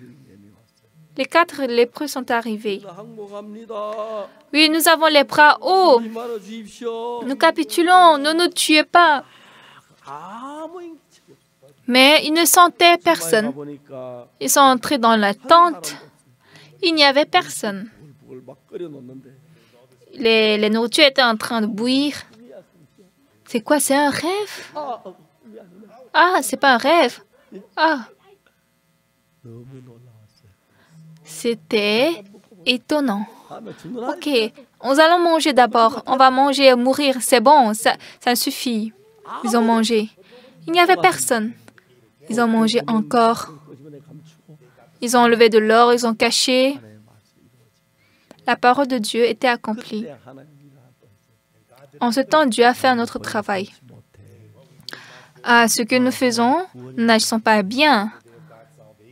Speaker 1: Les 4 lépreux sont arrivés.
Speaker 2: 항복합니다.
Speaker 1: Oui, nous avons les bras hauts.
Speaker 2: 말아 주십시오.
Speaker 1: Nous capitulons, ne nous tuez pas.
Speaker 2: 아무
Speaker 1: Mais ils ne sentaient personne.
Speaker 2: 보니까
Speaker 1: Ils sont entrés dans la tente. Il n'y avait personne.
Speaker 2: 부글부글 막 끓여 놓는데
Speaker 1: Les nourritures étaient en train de bouillir. C'est quoi, c'est un rêve? Ah, c'est pas un rêve. Ah,
Speaker 2: 너무 놀라웠어요.
Speaker 1: c'était étonnant.
Speaker 2: 다음에 죽는 날
Speaker 1: Ok, nous allons manger d'abord. On va manger et mourir. C'est bon, ça suffit. Ils ont mangé. Il n'y avait personne. Ils ont mangé encore.
Speaker 2: 꼬집어내 감추고
Speaker 1: Ils ont enlevé de l'or, ils ont caché.
Speaker 2: 하나님의 말씀이 이루어지고
Speaker 1: La parole de Dieu était accomplie.
Speaker 2: 그때 하나님 일을
Speaker 1: En ce temps, Dieu a fait un autre travail.
Speaker 2: 못해.
Speaker 1: Ah, ce que nous faisons, nous n'agissons pas bien.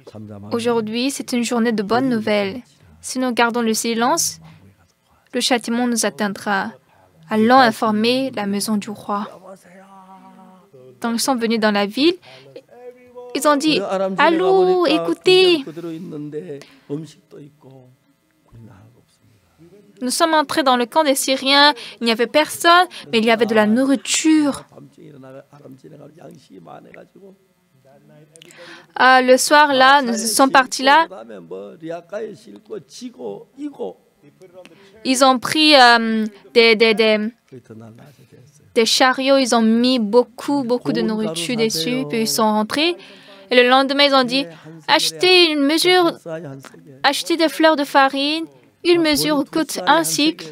Speaker 2: 잠잠하고
Speaker 1: Aujourd'hui, c'est une journée de bonnes nouvelles. Si nous gardons le silence, le châtiment nous atteindra. Allons informer la maison du roi. Quand ils sont venus dans la ville, ils ont dit, « Allô, écoutez,
Speaker 2: 그대로 있는데 음식도 있고 우리는 하나도 없습니다.
Speaker 1: nous sommes entrés dans le camp des Syriens, il n'y avait personne, mais il y avait de la nourriture.
Speaker 2: 밤중에 일어나 아람 지나가고 양식이 많아가지고
Speaker 1: Ah, le soir, là, nous sommes partis là.
Speaker 2: 그다음에 뭐 리아카에 싣고 지고 이고
Speaker 1: Ils ont pris
Speaker 2: 그게 더 날라서 됐어요.
Speaker 1: des chariots, ils ont mis beaucoup de nourriture dessus, puis ils sont rentrés. Et le lendemain, ils ont dit, achetez une mesure,
Speaker 2: 쌀이 한 세개
Speaker 1: achetez des fleurs de farine. Une mesure coûte un cycle.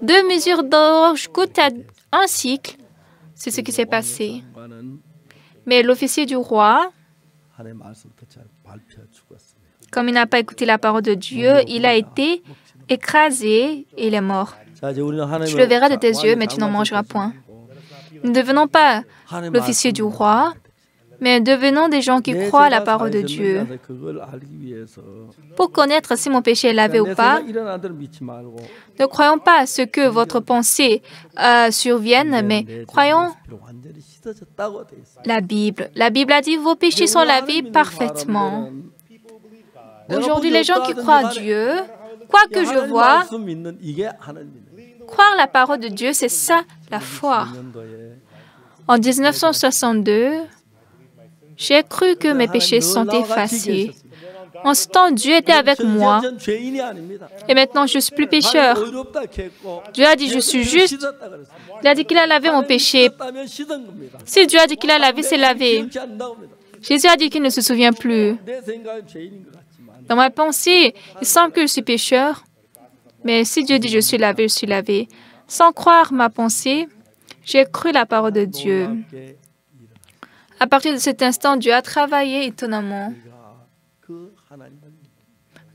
Speaker 1: 2 mesures d'orge coûtent à 1 cycle. C'est ce qui s'est passé.
Speaker 2: 장관은
Speaker 1: Mais l'officier du roi,
Speaker 2: 하나님의 말씀부터 잘 발표해 죽었습니다.
Speaker 1: comme il n'a pas écouté la parole de Dieu, il a été écrasé et il est mort.
Speaker 2: 자, 이제 우리는 하나님의
Speaker 1: Tu le verras de tes yeux, mais tu n'en mangeras point. Nous ne devenons pas l'officier du roi, mais devenons des gens qui croient à la parole de Dieu.
Speaker 2: 그걸 알기 위해서
Speaker 1: Pour connaître si mon péché est lavé ou
Speaker 2: 내
Speaker 1: pas,
Speaker 2: 생각 일어나는 대로 믿지 말고
Speaker 1: ne croyons pas à ce que votre pensée survienne, mais croyons
Speaker 2: 완전히 씻어졌다고 돼 있어요.
Speaker 1: la Bible. La Bible a dit vos péchés sont lavés parfaitement. Aujourd'hui, les gens qui croient à Dieu, quoi que je vois,
Speaker 2: 말씀 믿는 이게 하나님 믿는
Speaker 1: croire la parole de Dieu, c'est ça la foi.
Speaker 2: 년도에
Speaker 1: En 1962, j'ai cru que mes péchés sont effacés. En ce temps, Dieu était avec moi.
Speaker 2: 전 죄인이 아닙니다.
Speaker 1: Et maintenant, je ne suis plus pécheur.
Speaker 2: 의롭다 했고
Speaker 1: Dieu a dit, je suis juste.
Speaker 2: 씻었다 그랬어요.
Speaker 1: Il a dit qu'il a lavé mon péché.
Speaker 2: 씻었다면 씻은 겁니다.
Speaker 1: Si Dieu a dit qu'il a lavé, c'est lavé.
Speaker 2: 기억이 안 나옵니다.
Speaker 1: Jésus a dit qu'il ne se souvient plus.
Speaker 2: 내 생각은 죄인인 것 같지만
Speaker 1: Dans ma pensée, il semble que je suis pécheur. Mais si Dieu dit je suis lavé, je suis lavé. Sans croire ma pensée, j'ai cru la parole de Dieu.
Speaker 2: 놀랍게
Speaker 1: À partir de cet instant, Dieu a travaillé étonnamment.
Speaker 2: 우리가 그 하나님을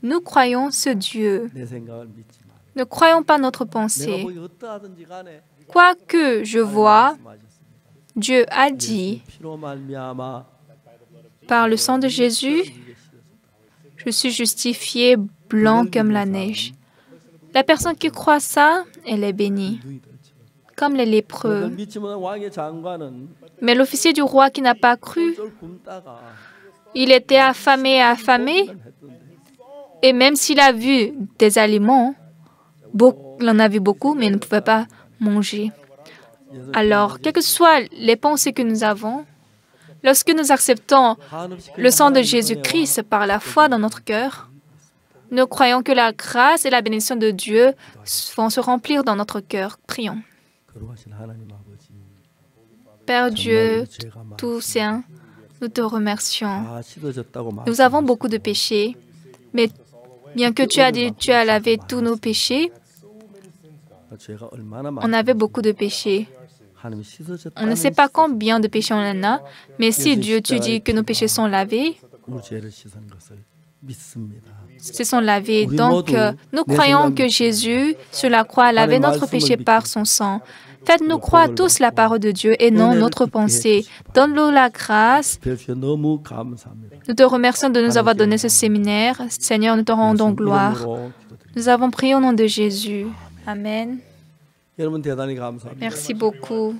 Speaker 1: Nous croyons ce Dieu.
Speaker 2: 내 생각을 믿지 마.
Speaker 1: Ne croyons pas notre
Speaker 2: 내가
Speaker 1: pensée.
Speaker 2: 보기 어떠하든지 간에
Speaker 1: Quoi que je vois, Dieu a dit,
Speaker 2: 피로 말미암아
Speaker 1: par le sang de Jésus, je suis justifié blanc comme la neige. La personne qui croit ça, elle est bénie, comme les
Speaker 2: 그걸
Speaker 1: lépreux.
Speaker 2: 믿지 못한 왕의 장관은
Speaker 1: Mais l'officier du roi qui n'a pas cru,
Speaker 2: 쫄 굶다가
Speaker 1: il était affamé, et même s'il a vu des aliments, il en a vu beaucoup, mais il ne pouvait pas manger. Alors, quelles que soient les pensées que nous avons, lorsque nous acceptons le sang de Jésus-Christ par la foi dans notre cœur, nous croyons que la grâce et la bénédiction de Dieu vont se remplir dans notre cœur. Prions.
Speaker 2: 거룩하신 하나님 아버지
Speaker 1: Père Dieu,
Speaker 2: 죄가 많
Speaker 1: tout saint, nous te remercions.
Speaker 2: 다 씻어졌다고
Speaker 1: Nous avons beaucoup de péchés, mais bien que tu as dit tu as lavé tous nos péchés,
Speaker 2: 죄가 얼마나
Speaker 1: on avait beaucoup de péchés.
Speaker 2: 하나님이 씻어졌다.
Speaker 1: On ne sait pas combien de péchés on en a, mais si Dieu, tu dis que nos péchés sont lavés,
Speaker 2: 우리 죄를 씻은 것을 믿습니다.
Speaker 1: se sont lavés. Donc, nous croyons que Jésus, sur la croix, a lavé notre péché par son sang. Faites-nous croire tous la parole de Dieu et non notre pensée. Donne-nous la grâce.
Speaker 2: 별주여 너무 감사합니다.
Speaker 1: Nous te remercions de nous avoir donné ce séminaire. Seigneur, nous te rendons gloire.
Speaker 2: 이름으로 기도드립니다.
Speaker 1: Nous avons prié au nom de Jésus. Amen.
Speaker 2: 여러분 대단히 감사합니다.
Speaker 1: Merci beaucoup.